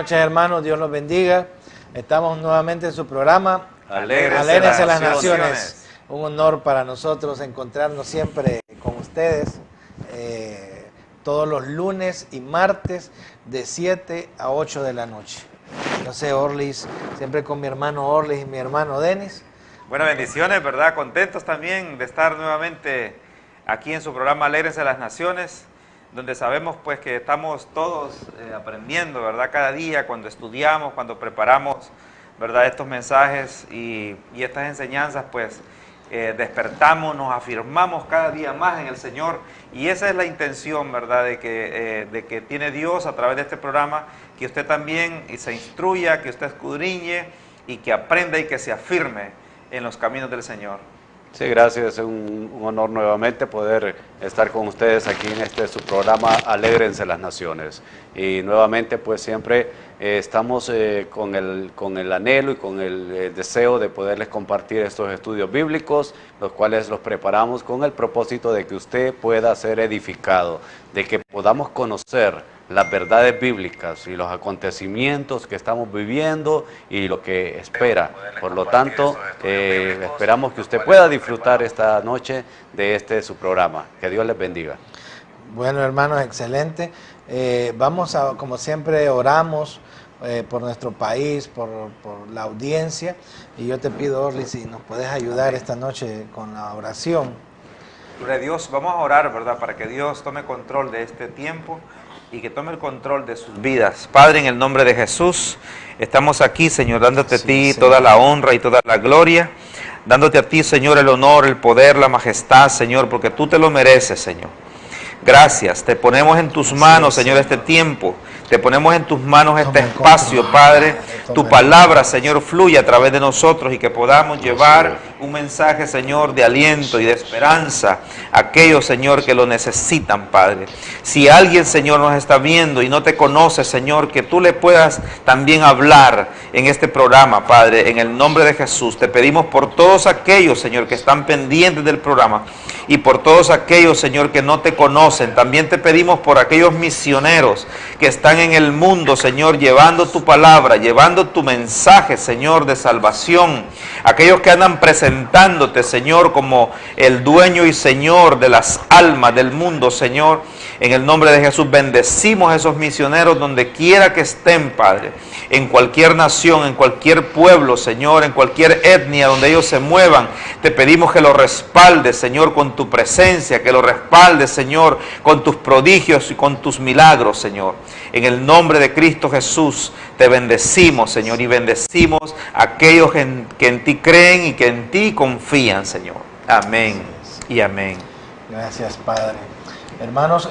noches, hermanos, Dios los bendiga. Estamos nuevamente en su programa Alégrense las Naciones. Un honor para nosotros encontrarnos siempre con ustedes todos los lunes y martes de 7 a 8 de la noche. No sé, Orlis, siempre con mi hermano Orlis y mi hermano Denis. Bueno, bendiciones, ¿verdad? Contentos también de estar nuevamente aquí en su programa Alégrense las Naciones, donde sabemos pues que estamos todos aprendiendo, ¿verdad? Cada día cuando estudiamos, cuando preparamos, ¿verdad? Estos mensajes y estas enseñanzas, pues despertamos, nos afirmamos cada día más en el Señor, y esa es la intención, ¿verdad? De que tiene Dios a través de este programa, que usted también se instruya, que usted escudriñe y que aprenda y que se afirme en los caminos del Señor. Sí, gracias, es un honor nuevamente poder estar con ustedes aquí en su programa Alégrense las Naciones. Y nuevamente pues siempre estamos con el anhelo y con el deseo de poderles compartir estos estudios bíblicos, los cuales los preparamos con el propósito de que usted pueda ser edificado, de que podamos conocer las verdades bíblicas y los acontecimientos que estamos viviendo y lo que espera. Por lo tanto, esperamos que usted pueda disfrutar esta noche de su programa. Que Dios les bendiga. Bueno, hermanos, excelente. Vamos a, como siempre, oramos por nuestro país, por la audiencia. Y yo te pido, Orly, si nos puedes ayudar esta noche con la oración. Gloria a Dios, vamos a orar, ¿verdad? Para que Dios tome control de este tiempo y que tome el control de sus vidas. Padre, en el nombre de Jesús, estamos aquí, Señor, dándote a ti toda la honra y toda la gloria, dándote a ti, Señor, el honor, el poder, la majestad, Señor, porque tú te lo mereces, Señor. Gracias, te ponemos en tus manos, Señor, este tiempo. Te ponemos en tus manos este espacio, Padre. Tu palabra, Señor, fluye a través de nosotros y que podamos llevar un mensaje, Señor, de aliento y de esperanza a aquellos, Señor, que lo necesitan, Padre. Si alguien, Señor, nos está viendo y no te conoce, Señor, que tú le puedas también hablar en este programa, Padre. En el nombre de Jesús, te pedimos por todos aquellos, Señor, que están pendientes del programa y por todos aquellos, Señor, que no te conocen. También te pedimos por aquellos misioneros que están en el mundo, Señor, llevando tu palabra, llevando tu mensaje, Señor, de salvación. Aquellos que andan presentándote, Señor, como el dueño y Señor de las almas del mundo, Señor. En el nombre de Jesús bendecimos a esos misioneros donde quiera que estén, Padre. En cualquier nación, en cualquier pueblo, Señor, en cualquier etnia donde ellos se muevan. Te pedimos que los respaldes, Señor, con tu presencia, que los respaldes, Señor, con tus prodigios y con tus milagros, Señor. En el nombre de Cristo Jesús te bendecimos, Señor, y bendecimos a aquellos que en ti creen y que en ti confían, Señor. Amén y amén. Gracias, Padre. Hermanos,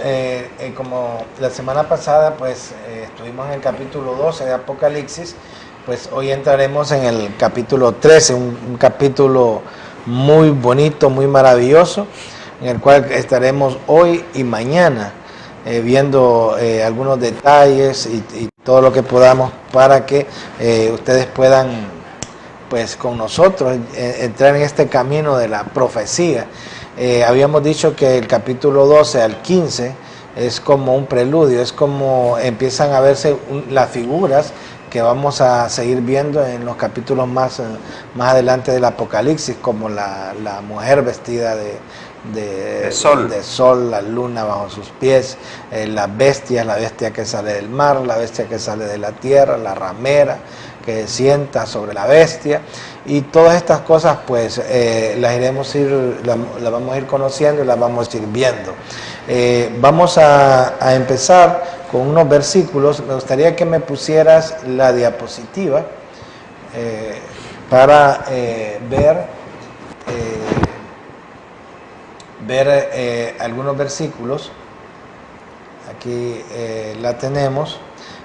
como la semana pasada, pues estuvimos en el capítulo 12 de Apocalipsis, pues hoy entraremos en el capítulo 13, un capítulo muy bonito, muy maravilloso, en el cual estaremos hoy y mañana viendo algunos detalles y todo lo que podamos para que ustedes puedan, pues con nosotros, entrar en este camino de la profecía. Habíamos dicho que el capítulo 12 al 15 es como un preludio, es como empiezan a verse las figuras que vamos a seguir viendo en los capítulos más adelante del Apocalipsis, como la mujer vestida de sol, la luna bajo sus pies, la bestia que sale del mar, la bestia que sale de la tierra, la ramera que sienta sobre la bestia, y todas estas cosas pues las vamos a ir conociendo y las vamos a ir viendo. Vamos a empezar con unos versículos. Me gustaría que me pusieras la diapositiva para ver algunos versículos. Aquí la tenemos.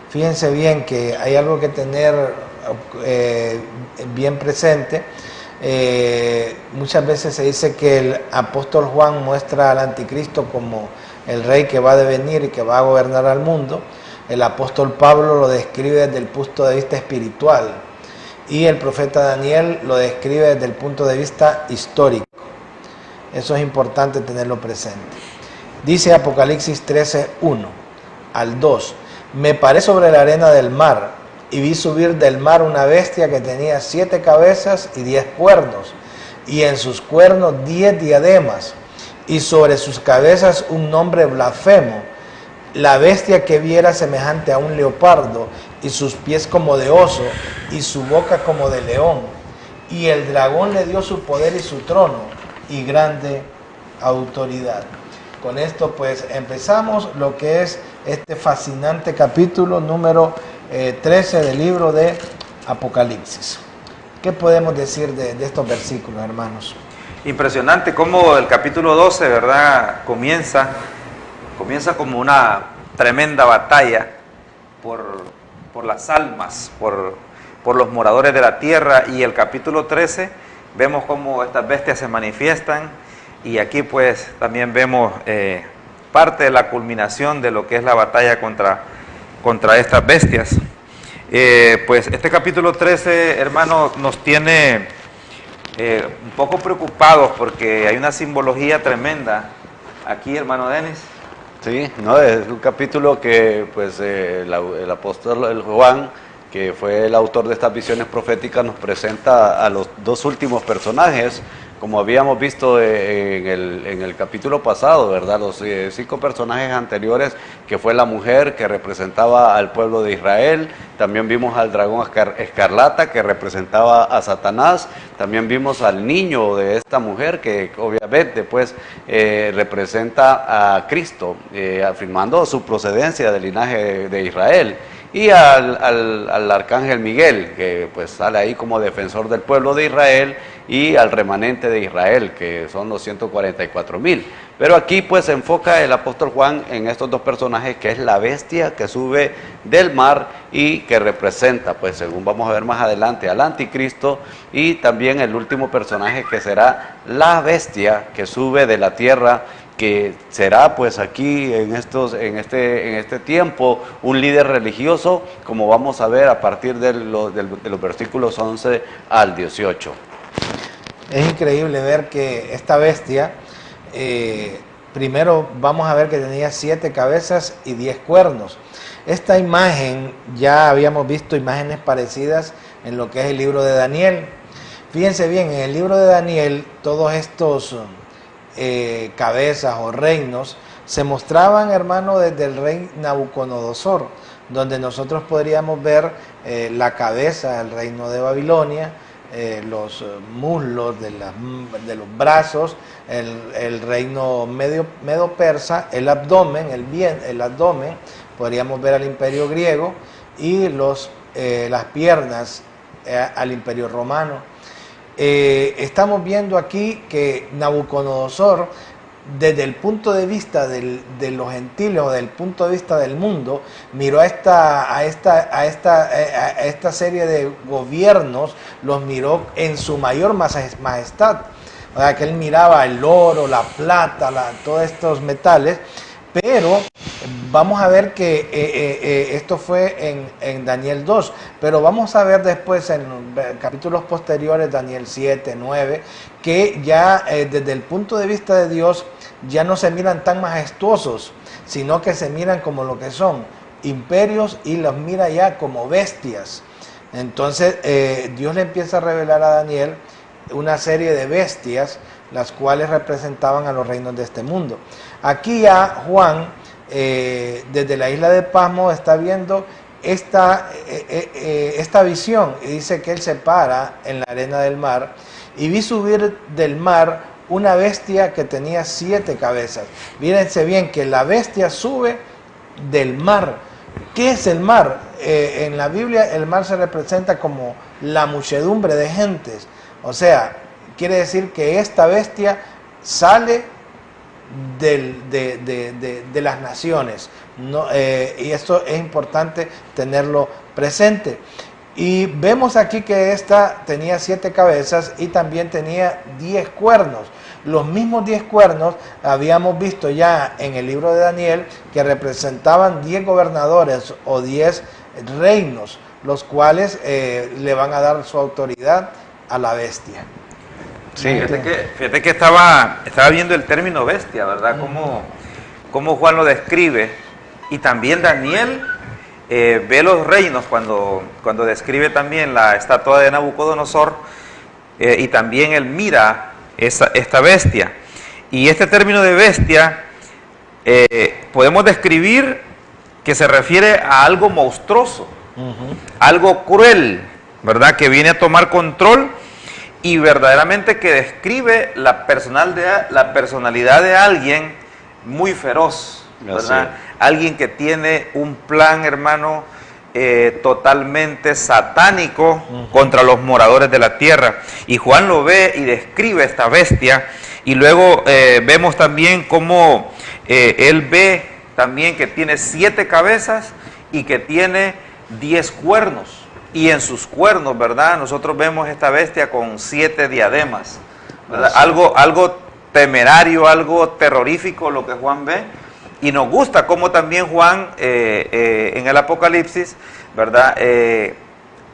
Fíjense bien que hay algo que tener bien presente. Muchas veces se dice que el apóstol Juan muestra al anticristo como el rey que va a devenir y que va a gobernar al mundo. El apóstol Pablo lo describe desde el punto de vista espiritual y el profeta Daniel lo describe desde el punto de vista histórico. Eso es importante tenerlo presente. Dice Apocalipsis 13:1 al 2: Me paré sobre la arena del mar y vi subir del mar una bestia que tenía 7 cabezas y 10 cuernos, y en sus cuernos 10 diademas, y sobre sus cabezas un nombre blasfemo. La bestia que vi era semejante a un leopardo, y sus pies como de oso, y su boca como de león. Y el dragón le dio su poder y su trono, y grande autoridad. Con esto pues empezamos lo que es este fascinante capítulo número 13 del libro de Apocalipsis. ¿Qué podemos decir de estos versículos, hermanos? Impresionante cómo el capítulo 12, ¿verdad? Comienza como una tremenda batalla por las almas, por los moradores de la tierra, y el capítulo 13 vemos cómo estas bestias se manifiestan, y aquí pues también vemos parte de la culminación de lo que es la batalla contra estas bestias. Pues este capítulo 13, hermano, nos tiene un poco preocupados porque hay una simbología tremenda aquí, hermano Denis. Sí, no, es un capítulo que pues el apóstol Juan, que fue el autor de estas visiones proféticas, nos presenta a los dos últimos personajes, como habíamos visto en el capítulo pasado, ¿verdad? Los 5 personajes anteriores, que fue la mujer que representaba al pueblo de Israel. También vimos al dragón escarlata, que representaba a Satanás. También vimos al niño de esta mujer, que obviamente pues representa a Cristo, afirmando su procedencia del linaje de Israel. Y al arcángel Miguel, que pues sale ahí como defensor del pueblo de Israel, y al remanente de Israel, que son los 144,000. Pero aquí pues se enfoca el apóstol Juan en estos dos personajes, que es la bestia que sube del mar y que representa, pues según vamos a ver más adelante, al anticristo, y también el último personaje, que será la bestia que sube de la tierra, que será pues aquí en este tiempo un líder religioso, como vamos a ver a partir de los versículos 11 al 18. Es increíble ver que esta bestia, primero vamos a ver que tenía 7 cabezas y 10 cuernos. Esta imagen, ya habíamos visto imágenes parecidas en lo que es el libro de Daniel. Fíjense bien, en el libro de Daniel todos estos cabezas o reinos se mostraban, hermano, desde el rey Nabucodonosor, donde nosotros podríamos ver la cabeza del reino de Babilonia, los muslos de los brazos, el reino medo persa, el abdomen, el abdomen, podríamos ver al imperio griego, y las piernas al imperio romano. Estamos viendo aquí que Nabucodonosor, desde el punto de vista de los gentiles, o del punto de vista del mundo, miró a esta serie de gobiernos, los miró en su mayor majestad. O sea, que él miraba el oro, la plata, todos estos metales. Pero vamos a ver que esto fue en Daniel 2, pero vamos a ver después en capítulos posteriores, Daniel 7, 9, que ya desde el punto de vista de Dios ya no se miran tan majestuosos, sino que se miran como lo que son, imperios, y los mira ya como bestias. Entonces Dios le empieza a revelar a Daniel una serie de bestias, las cuales representaban a los reinos de este mundo. Aquí ya Juan, desde la isla de Pasmo, está viendo esta visión, y dice que él se para en la arena del mar, y vi subir del mar una bestia que tenía 7 cabezas. Fíjense bien que la bestia sube del mar. ¿Qué es el mar? En la Biblia el mar se representa como la muchedumbre de gentes. O sea, quiere decir que esta bestia sale de las naciones, ¿no? Y esto es importante tenerlo presente. Y vemos aquí que esta tenía 7 cabezas y también tenía 10 cuernos. Los mismos 10 cuernos habíamos visto ya en el libro de Daniel, que representaban 10 gobernadores o 10 reinos, los cuales le van a dar su autoridad a la bestia. Sí, fíjate que estaba viendo el término bestia, ¿verdad? Cómo Juan lo describe. Y también Daniel ve los reinos cuando describe también la estatua de Nabucodonosor, y también él mira esta bestia. Y este término de bestia podemos describir que se refiere a algo monstruoso, algo cruel, ¿verdad? Que viene a tomar control y verdaderamente que describe la personalidad de alguien muy feroz, ¿verdad? Alguien que tiene un plan, hermano, totalmente satánico contra los moradores de la tierra. Y Juan lo ve y describe esta bestia. Y luego vemos también cómo él ve también que tiene 7 cabezas y que tiene 10 cuernos. Y en sus cuernos, ¿verdad? Nosotros vemos esta bestia con 7 diademas, ¿verdad? Algo temerario, algo terrorífico lo que Juan ve. Y nos gusta cómo también Juan en el Apocalipsis, ¿verdad?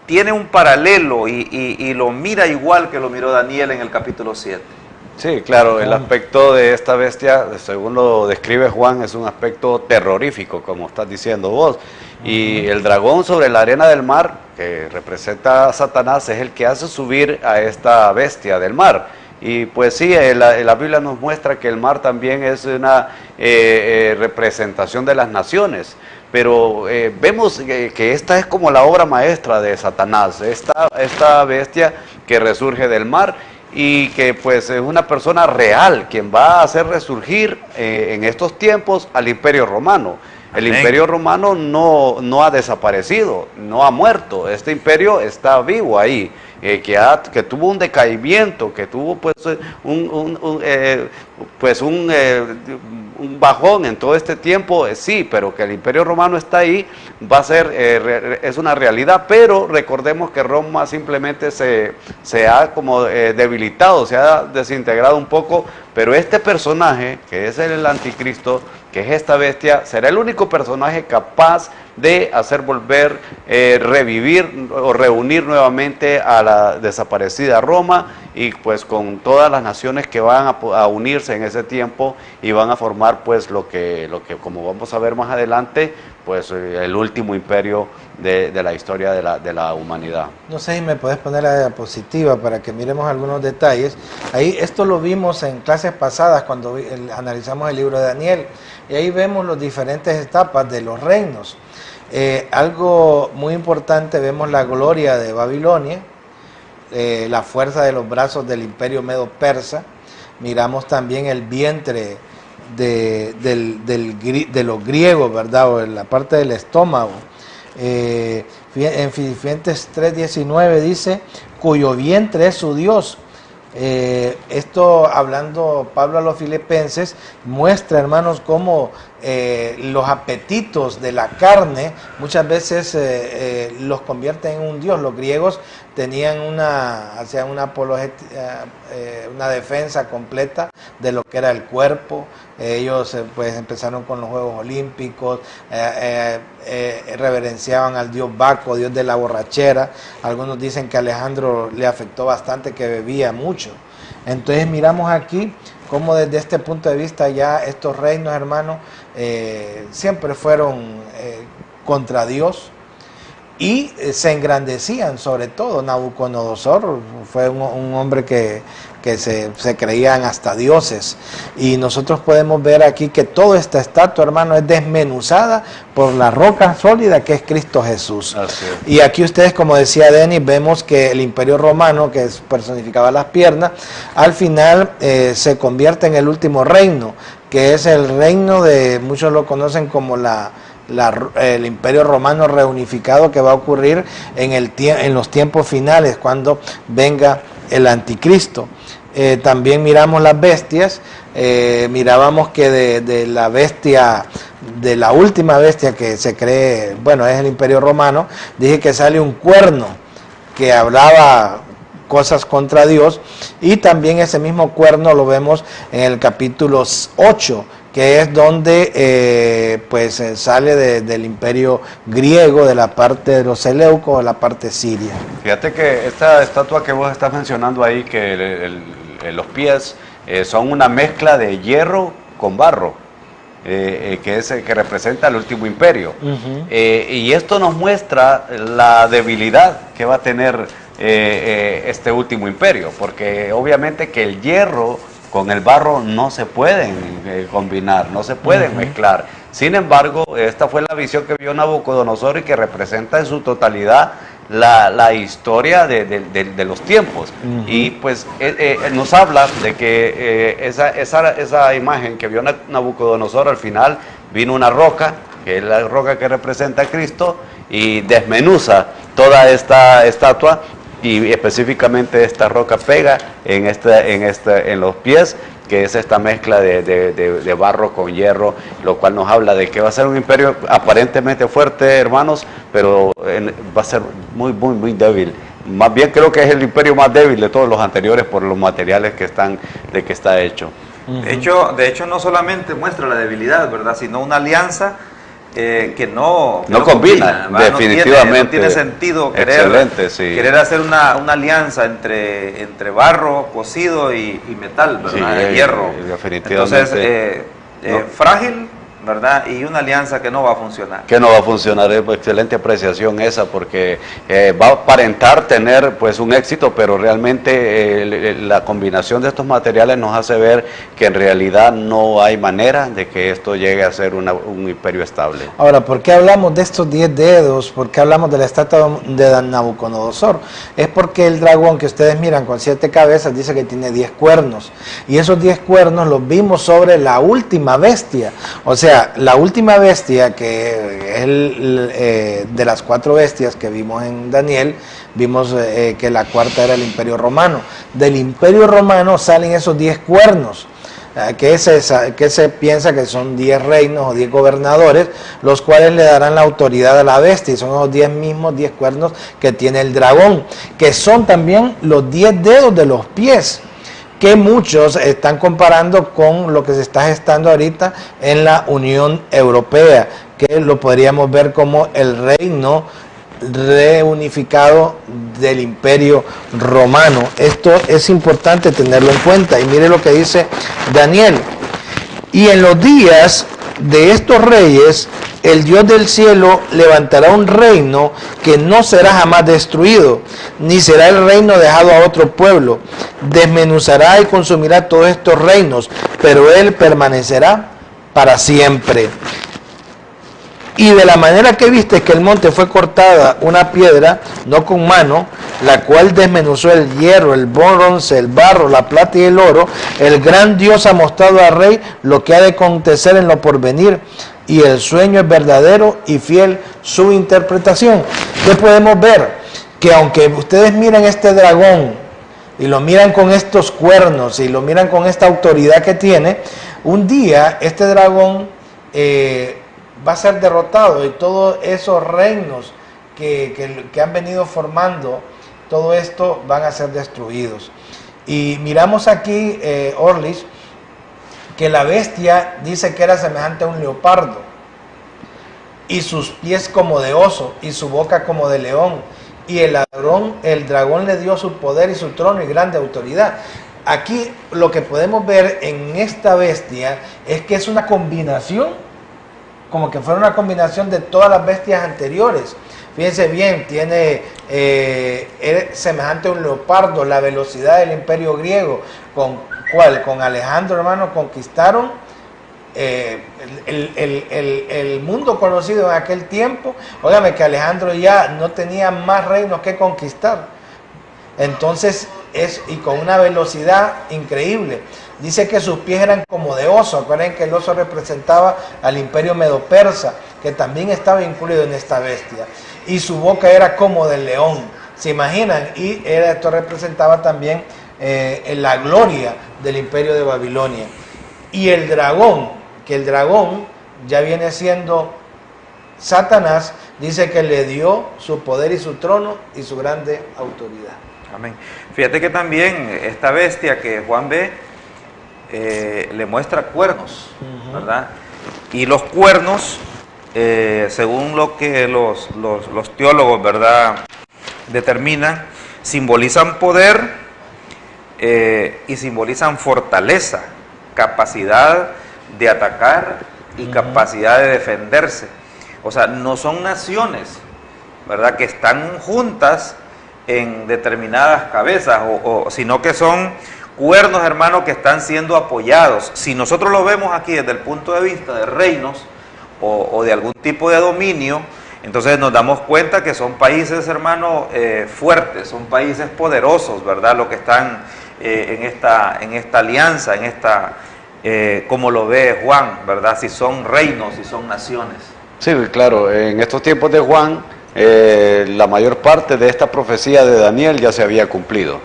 Tiene un paralelo y lo mira igual que lo miró Daniel en el capítulo 7. Sí, claro, el aspecto de esta bestia, según lo describe Juan, es un aspecto terrorífico, como estás diciendo vos. Y el dragón sobre la arena del mar, que representa a Satanás, es el que hace subir a esta bestia del mar. Y pues sí, la Biblia nos muestra que el mar también es una representación de las naciones. Pero vemos que esta es como la obra maestra de Satanás, esta bestia que resurge del mar, y que pues es una persona real quien va a hacer resurgir en estos tiempos al Imperio Romano. El Imperio Romano no ha desaparecido, no ha muerto. Este imperio está vivo ahí, que tuvo un decaimiento, que tuvo pues un bajón en todo este tiempo, sí, pero que el Imperio Romano está ahí, va a ser, es una realidad. Pero recordemos que Roma simplemente se ha como debilitado, se ha desintegrado un poco, pero este personaje, que es el anticristo, que es esta bestia, será el único personaje capaz de hacer volver, revivir o reunir nuevamente a la desaparecida Roma, y pues con todas las naciones que van a unirse en ese tiempo y van a formar pues lo que como vamos a ver más adelante, pues el último imperio de la historia de la humanidad. No sé si me puedes poner la diapositiva para que miremos algunos detalles. Ahí esto lo vimos en clases pasadas cuando analizamos el libro de Daniel, y ahí vemos las diferentes etapas de los reinos. Algo muy importante, vemos la gloria de Babilonia, la fuerza de los brazos del imperio medo-persa. Miramos también el vientre de los griegos, ¿verdad? O en la parte del estómago. En Filipenses 3:19 dice, cuyo vientre es su Dios. Esto, hablando Pablo a los filipenses, muestra, hermanos, cómo los apetitos de la carne muchas veces los convierten en un Dios. Los griegos tenían hacían una defensa completa de lo que era el cuerpo. Ellos pues empezaron con los Juegos Olímpicos, reverenciaban al dios Baco, dios de la borrachera. Algunos dicen que a Alejandro le afectó bastante, que bebía mucho. Entonces miramos aquí cómo desde este punto de vista ya estos reinos, hermanos, siempre fueron contra Dios y se engrandecían. Sobre todo Nabucodonosor fue un hombre que se creían hasta dioses, y nosotros podemos ver aquí que toda esta estatua, hermano, es desmenuzada por la roca sólida que es Cristo Jesús. Y aquí ustedes, como decía Denis, vemos que el Imperio Romano, que personificaba las piernas, al final se convierte en el último reino, que es el reino de, muchos lo conocen como el Imperio Romano reunificado, que va a ocurrir en los tiempos finales, cuando venga el anticristo. También miramos las bestias. Mirábamos que de la bestia, de la última bestia que se cree, bueno, es el Imperio Romano, dije que sale un cuerno que hablaba cosas contra Dios, y también ese mismo cuerno lo vemos en el capítulo 8, que es donde sale del imperio griego, de la parte de los Seleucos, de la parte siria. Fíjate que esta estatua que vos estás mencionando ahí, que los pies son una mezcla de hierro con barro. que representa el último imperio. Y esto nos muestra la debilidad que va a tener este último imperio, porque obviamente que el hierro con el barro no se pueden combinar, no se pueden mezclar. Sin embargo, esta fue la visión que vio Nabucodonosor y que representa en su totalidad la historia de los tiempos. Y pues nos habla de que esa imagen que vio Nabucodonosor, al final vino una roca, que es la roca que representa a Cristo, y desmenuza toda esta estatua, y específicamente esta roca pega en los pies, que es esta mezcla de barro con hierro, lo cual nos habla de que va a ser un imperio aparentemente fuerte, hermanos, pero va a ser muy débil. Más bien creo que es el imperio más débil de todos los anteriores por los materiales de que está hecho. De hecho, no solamente muestra la debilidad, ¿verdad?, sino una alianza que no combina, definitivamente. No tiene sentido querer hacer una alianza entre barro cocido y metal, ¿verdad? Sí, hierro. Definitivamente. Entonces, frágil, ¿verdad? Y una alianza que no va a funcionar. Que no va a funcionar, es excelente apreciación esa, porque va a aparentar tener pues un éxito, pero realmente la combinación de estos materiales nos hace ver que en realidad no hay manera de que esto llegue a ser un imperio estable. Ahora, ¿por qué hablamos de estos 10 dedos? ¿Por qué hablamos de la estatua de Nabucodonosor? Es porque el dragón que ustedes miran con 7 cabezas dice que tiene 10 cuernos, y esos 10 cuernos los vimos sobre la última bestia. O sea, la última bestia, que es de las 4 bestias que vimos en Daniel, vimos que la cuarta era el Imperio Romano. Del Imperio Romano salen esos 10 cuernos, que se piensa que son 10 reinos o 10 gobernadores, los cuales le darán la autoridad a la bestia, y son los 10 cuernos que tiene el dragón, que son también los 10 dedos de los pies, que muchos están comparando con lo que se está gestando ahorita en la Unión Europea, que lo podríamos ver como el reino reunificado del Imperio Romano. Esto es importante tenerlo en cuenta, y mire lo que dice Daniel: y en los días de estos reyes, el Dios del cielo levantará un reino que no será jamás destruido, ni será el reino dejado a otro pueblo. Desmenuzará y consumirá todos estos reinos, pero él permanecerá para siempre. Y de la manera que viste que el monte fue cortada una piedra, no con mano, la cual desmenuzó el hierro, el bronce, el barro, la plata y el oro, el gran Dios ha mostrado al rey lo que ha de acontecer en lo porvenir, y el sueño es verdadero y fiel su interpretación. ¿Qué podemos ver? Que aunque ustedes miran este dragón y lo miran con estos cuernos y lo miran con esta autoridad que tiene, un día este dragón va a ser derrotado, y todos esos reinos que han venido formando todo esto van a ser destruidos. Y miramos aquí, Orlis, que la bestia dice que era semejante a un leopardo, y sus pies como de oso, y su boca como de león, y el dragón le dio su poder y su trono y grande autoridad. Aquí lo que podemos ver en esta bestia es que es una combinación, como que fuera una combinación de todas las bestias anteriores. Fíjense bien, es semejante a un leopardo, la velocidad del imperio griego, con Alejandro, hermano, conquistaron el mundo conocido en aquel tiempo. Óigame que Alejandro ya no tenía más reinos que conquistar. Entonces, y con una velocidad increíble. Dice que sus pies eran como de oso. Acuérdense que el oso representaba al imperio medo-persa, que también estaba incluido en esta bestia. Y su boca era como del león. ¿Se imaginan? Y esto representaba también la gloria del imperio de Babilonia. Y el dragón, que el dragón ya viene siendo Satanás, dice que le dio su poder y su trono y su grande autoridad. Amén. Fíjate que también esta bestia que Juan ve le muestra cuernos, ¿verdad? Y los cuernos, según lo que los teólogos, ¿verdad?, determinan, simbolizan poder y simbolizan fortaleza, capacidad de atacar y capacidad de defenderse. O sea, no son naciones, ¿verdad?, que están juntas en determinadas cabezas, sino que son cuernos, hermanos, que están siendo apoyados. Si nosotros lo vemos aquí desde el punto de vista de reinos o de algún tipo de dominio, entonces nos damos cuenta que son países, hermanos, fuertes, son países poderosos, ¿verdad?, lo que están en esta alianza, como lo ve Juan, ¿verdad?, si son reinos, si son naciones. Sí, claro, en estos tiempos de Juan, la mayor parte de esta profecía de Daniel ya se había cumplido.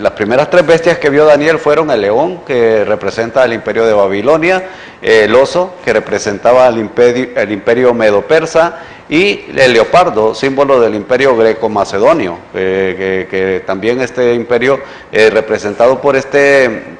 Las primeras 3 bestias que vio Daniel fueron el león, que representa el imperio de Babilonia, el oso, que representaba el imperio medo-persa, y el leopardo, símbolo del imperio greco-macedonio, que también este imperio, representado por este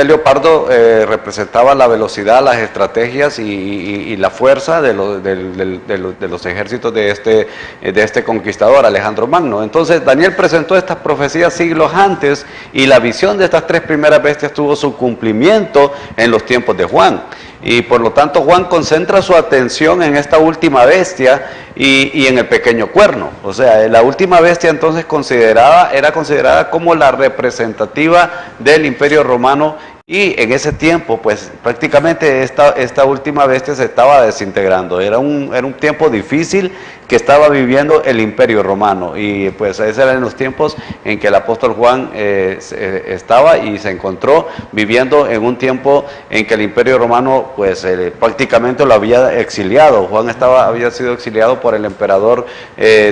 leopardo, representaba la velocidad, las estrategias y la fuerza de los ejércitos de este conquistador, Alejandro Magno. Entonces Daniel presentó estas profecías siglos antes, y la visión de estas 3 primeras bestias tuvo su cumplimiento en los tiempos de Juan. Y por lo tanto Juan concentra su atención en esta última bestia y en el pequeño cuerno. O sea, la última bestia entonces era considerada como la representativa del Imperio Romano, y en ese tiempo pues prácticamente esta última bestia se estaba desintegrando. Era un tiempo difícil que estaba viviendo el Imperio Romano, y pues esos eran los tiempos en que el apóstol Juan estaba y se encontró viviendo en un tiempo en que el Imperio Romano pues prácticamente lo había exiliado. Juan había sido exiliado por el emperador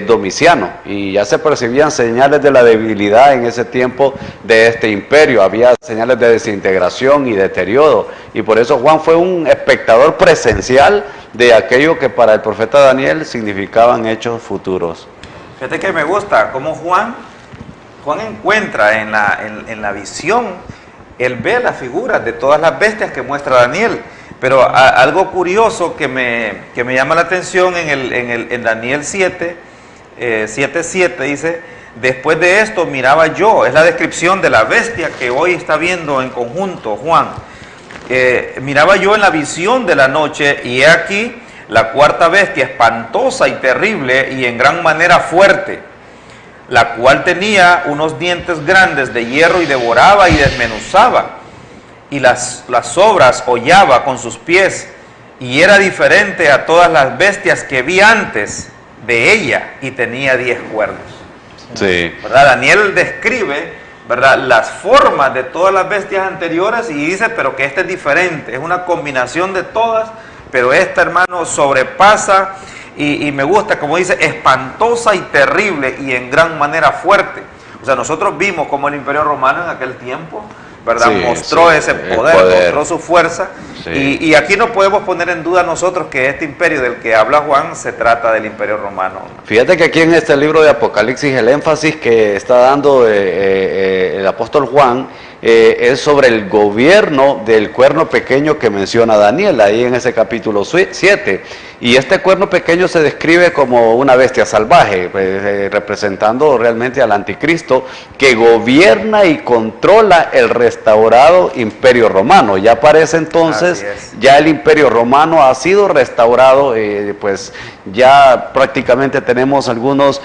Domiciano, y ya se percibían señales de la debilidad en ese tiempo de este imperio. Había señales de desintegración y deterioro, y por eso Juan fue un espectador presencial de aquello que para el profeta Daniel significaban hechos futuros. Fíjate que me gusta cómo Juan encuentra en la visión, él ve las figuras de todas las bestias que muestra Daniel. Pero algo curioso que me llama la atención en Daniel 7:7 dice: después de esto miraba yo, es la descripción de la bestia que hoy está viendo en conjunto Juan. Miraba yo en la visión de la noche, y he aquí la 4ª bestia, espantosa y terrible y en gran manera fuerte, la cual tenía unos dientes grandes de hierro, y devoraba y desmenuzaba, y las sobras hollaba con sus pies, y era diferente a todas las bestias que vi antes de ella, y tenía 10 cuernos. Sí. ¿Verdad? Daniel describe, ¿verdad?, las formas de todas las bestias anteriores, y dice, pero que esta es diferente, es una combinación de todas, pero esta, hermano, sobrepasa, y me gusta, como dice, espantosa y terrible y en gran manera fuerte. O sea, nosotros vimos como el Imperio Romano en aquel tiempo, ¿verdad?, mostró ese poder, mostró su fuerza, y aquí no podemos poner en duda nosotros que este imperio del que habla Juan se trata del Imperio Romano. Fíjate que aquí en este libro de Apocalipsis el énfasis que está dando el apóstol Juan es sobre el gobierno del cuerno pequeño que menciona Daniel, ahí en ese capítulo 7. Y este cuerno pequeño se describe como una bestia salvaje, representando realmente al anticristo, que gobierna y controla el restaurado Imperio Romano. Ya parece entonces, ya el Imperio Romano ha sido restaurado, pues ya prácticamente tenemos algunos,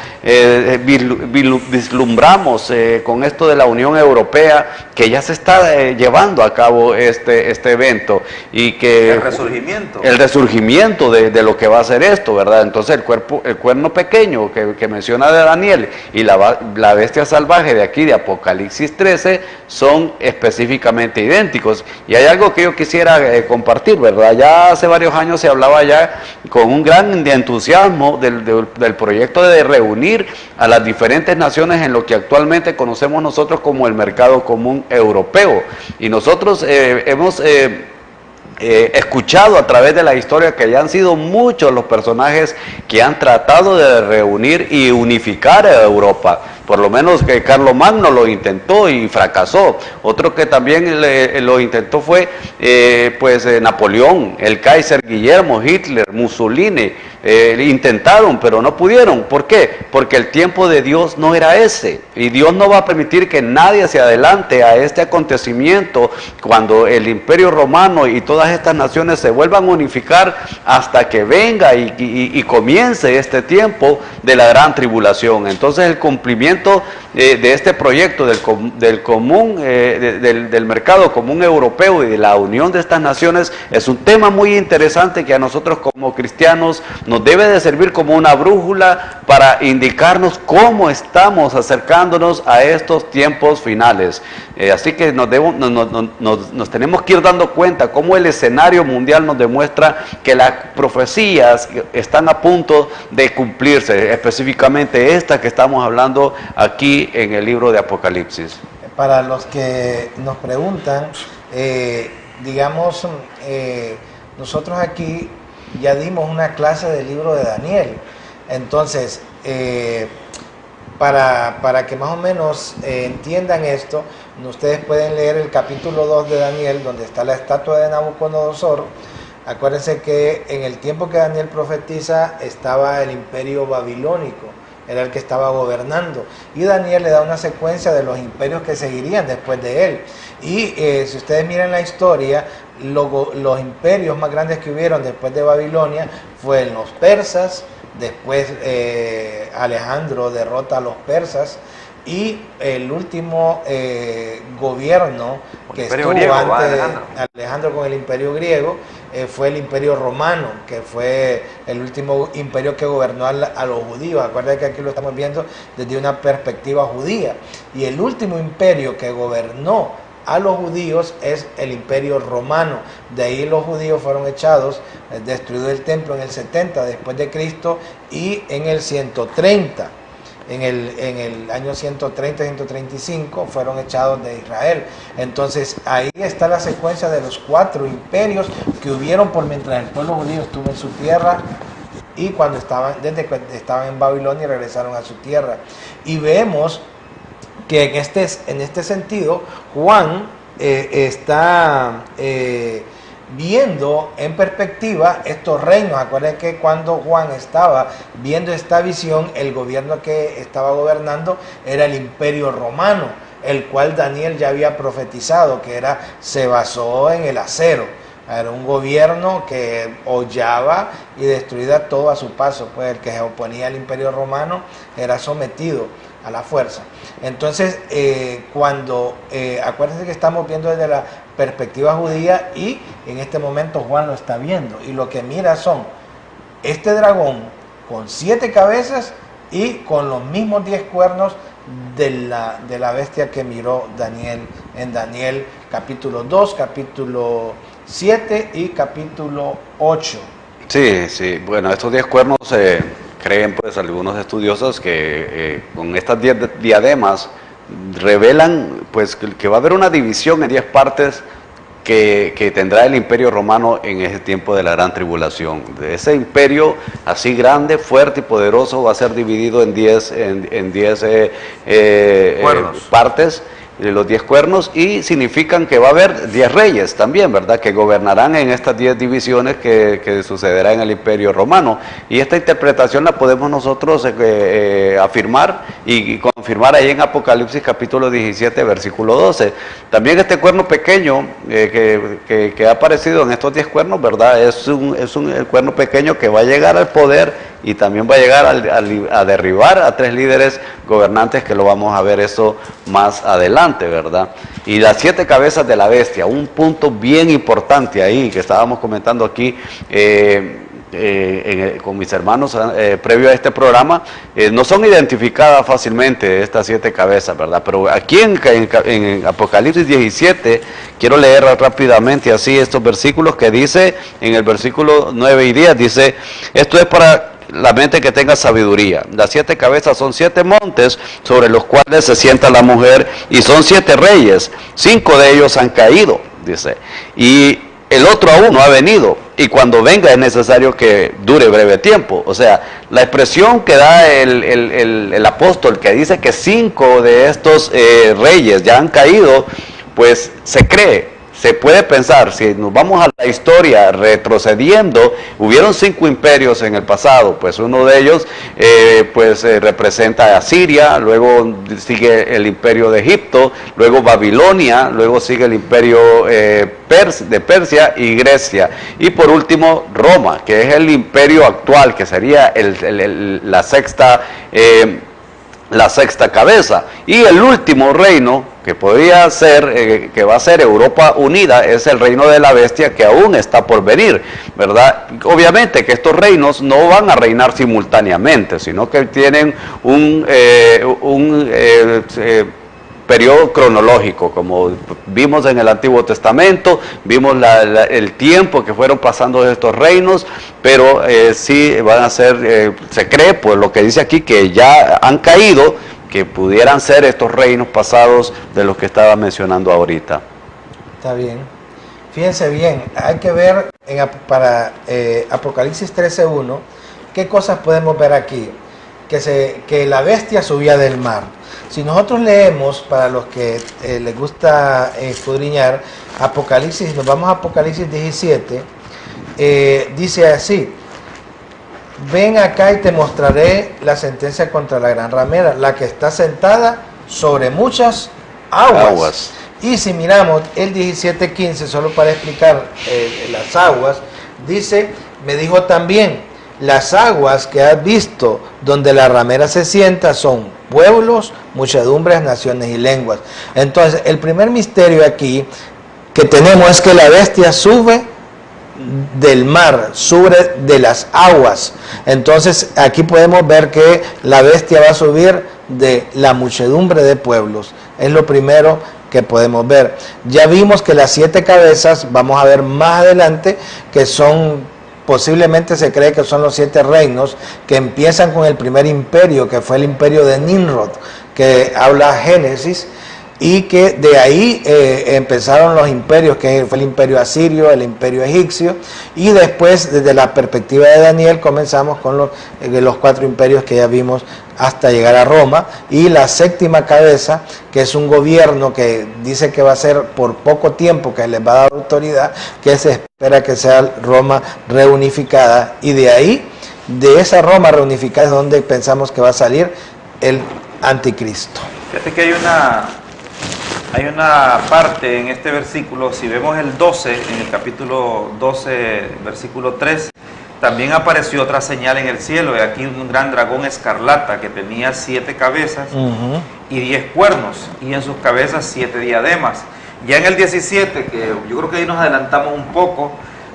vislumbramos con esto de la Unión Europea, que ya se está llevando a cabo este evento, y que el resurgimiento de lo que va a ser esto, ¿verdad? Entonces el cuerno pequeño que menciona de Daniel y la bestia salvaje de aquí de Apocalipsis 13 son específicamente idénticos. Y hay algo que yo quisiera compartir, ¿verdad? Ya hace varios años se hablaba ya con un gran entusiasmo del proyecto de reunir a las diferentes naciones en lo que actualmente conocemos nosotros como el mercado común europeo. Y nosotros hemos escuchado a través de la historia que ya han sido muchos los personajes que han tratado de reunir y unificar a Europa. Por lo menos que Carlomagno lo intentó y fracasó. Otro que también lo intentó fue Napoleón, el Kaiser Guillermo, Hitler, Mussolini. intentaron, pero no pudieron. ¿Por qué? Porque el tiempo de Dios no era ese. Y Dios no va a permitir que nadie se adelante a este acontecimiento cuando el Imperio Romano y todas estas naciones se vuelvan a unificar hasta que venga y comience este tiempo de la gran tribulación. Entonces el cumplimiento de este proyecto del mercado común europeo y de la unión de estas naciones es un tema muy interesante que a nosotros como cristianos nos debe de servir como una brújula para indicarnos cómo estamos acercándonos a estos tiempos finales. Así que nos tenemos que ir dando cuenta cómo el escenario mundial nos demuestra que las profecías están a punto de cumplirse, específicamente esta que estamos hablando aquí en el libro de Apocalipsis. Para los que nos preguntan, nosotros aquí ya dimos una clase del libro de Daniel. Entonces, para que más o menos entiendan esto, ustedes pueden leer el capítulo 2 de Daniel, donde está la estatua de Nabucodonosor. Acuérdense que en el tiempo que Daniel profetiza estaba el imperio babilónico, era el que estaba gobernando, y Daniel le da una secuencia de los imperios que seguirían después de él. Y si ustedes miran la historia, los imperios más grandes que hubieron después de Babilonia fueron los persas. Después Alejandro derrota a los persas, y el último gobierno que estuvo griego, antes de Alejandro con el imperio griego fue el imperio romano, que fue el último imperio que gobernó a los judíos. Acuérdense que aquí lo estamos viendo desde una perspectiva judía, y el último imperio que gobernó a los judíos es el imperio romano. De ahí los judíos fueron echados, destruido el templo en el 70 después de Cristo, y en el 130, en el año 130-135 fueron echados de Israel. Entonces ahí está la secuencia de los 4 imperios que hubieron por mientras el pueblo judío estuvo en su tierra, y cuando desde que estaban en Babilonia y regresaron a su tierra. Y vemos que en este sentido Juan está viendo en perspectiva estos reinos. Acuérdense que cuando Juan estaba viendo esta visión, el gobierno que estaba gobernando era el imperio romano, el cual Daniel ya había profetizado que se basó en el acero. Era un gobierno que hollaba y destruía todo a su paso, pues el que se oponía al imperio romano era sometido a la fuerza. Entonces, acuérdense que estamos viendo desde la perspectiva judía, y en este momento Juan lo está viendo, y lo que mira son este dragón con 7 cabezas y con los mismos 10 cuernos de la bestia que miró Daniel en Daniel capítulo 2, capítulo 7 y capítulo 8. Sí, bueno, estos 10 cuernos creen pues algunos estudiosos que con estas 10 diademas revelan pues que va a haber una división en 10 partes que tendrá el imperio romano en ese tiempo de la gran tribulación. De ese imperio así grande, fuerte y poderoso va a ser dividido en 10 partes, los 10 cuernos, y significan que va a haber 10 reyes también, ¿verdad?, que gobernarán en estas 10 divisiones que sucederá en el imperio romano. Y esta interpretación la podemos nosotros afirmar y confirmar ahí en Apocalipsis capítulo 17 versículo 12. También este cuerno pequeño que ha aparecido en estos 10 cuernos, ¿verdad?, es el cuerno pequeño que va a llegar al poder, y también va a llegar a derribar a 3 líderes gobernantes, que lo vamos a ver eso más adelante, ¿verdad? Y las 7 cabezas de la bestia, un punto bien importante ahí que estábamos comentando aquí con mis hermanos previo a este programa, no son identificadas fácilmente estas 7 cabezas, ¿verdad? Pero aquí en Apocalipsis 17, quiero leer rápidamente así estos versículos que dice, en el versículo 9 y 10, dice: esto es para la mente que tenga sabiduría. Las 7 cabezas son 7 montes sobre los cuales se sienta la mujer, y son 7 reyes. 5 de ellos han caído, dice, y el otro aún no ha venido, y cuando venga es necesario que dure breve tiempo. O sea, la expresión que da el apóstol, que dice que 5 de estos reyes ya han caído, pues se cree se puede pensar, si nos vamos a la historia retrocediendo, hubieron 5 imperios en el pasado, pues uno de ellos representa a Siria, luego sigue el imperio de Egipto, luego Babilonia, luego sigue el imperio de Persia y Grecia, y por último Roma, que es el imperio actual, que sería la sexta cabeza. Y el último reino que podría ser, que va a ser Europa unida, es el reino de la bestia, que aún está por venir, ¿verdad? Obviamente que estos reinos no van a reinar simultáneamente, sino que tienen un periodo cronológico, como vimos en el Antiguo Testamento, vimos el tiempo que fueron pasando estos reinos, pero sí van a ser, se cree, por lo que dice aquí, que ya han caído, que pudieran ser estos reinos pasados de los que estaba mencionando ahorita. Está bien. Fíjense bien, hay que ver para Apocalipsis 13:1, ¿qué cosas podemos ver aquí? Que la bestia subía del mar. Si nosotros leemos, para los que les gusta escudriñar, Apocalipsis, nos vamos a Apocalipsis 17, dice así: ven acá y te mostraré la sentencia contra la gran ramera, la que está sentada sobre muchas aguas. Y si miramos el 17:15, solo para explicar las aguas, dice, me dijo también, las aguas que has visto donde la ramera se sienta son pueblos, muchedumbres, naciones y lenguas. Entonces, el primer misterio aquí que tenemos es que la bestia sube del mar, sube de las aguas. Entonces, aquí podemos ver que la bestia va a subir de la muchedumbre de pueblos. Es lo primero que podemos ver. Ya vimos que las 7 cabezas, vamos a ver más adelante, que son, posiblemente se cree que son los 7 reinos que empiezan con el primer imperio, que fue el imperio de Nimrod, que habla Génesis, y que de ahí empezaron los imperios, que fue el imperio asirio, el imperio egipcio, y después, desde la perspectiva de Daniel, comenzamos con los 4 imperios que ya vimos hasta llegar a Roma, y la 7ª cabeza, que es un gobierno que dice que va a ser por poco tiempo, que les va a dar autoridad, que se espera que sea Roma reunificada, y de ahí, de esa Roma reunificada, es donde pensamos que va a salir el anticristo. Fíjate que hay una parte en este versículo, si vemos el 12, en el capítulo 12, versículo 3, también apareció otra señal en el cielo, y aquí un gran dragón escarlata que tenía 7 cabezas y 10 cuernos, y en sus cabezas 7 diademas. Ya en el 17, que yo creo que ahí nos adelantamos un poco,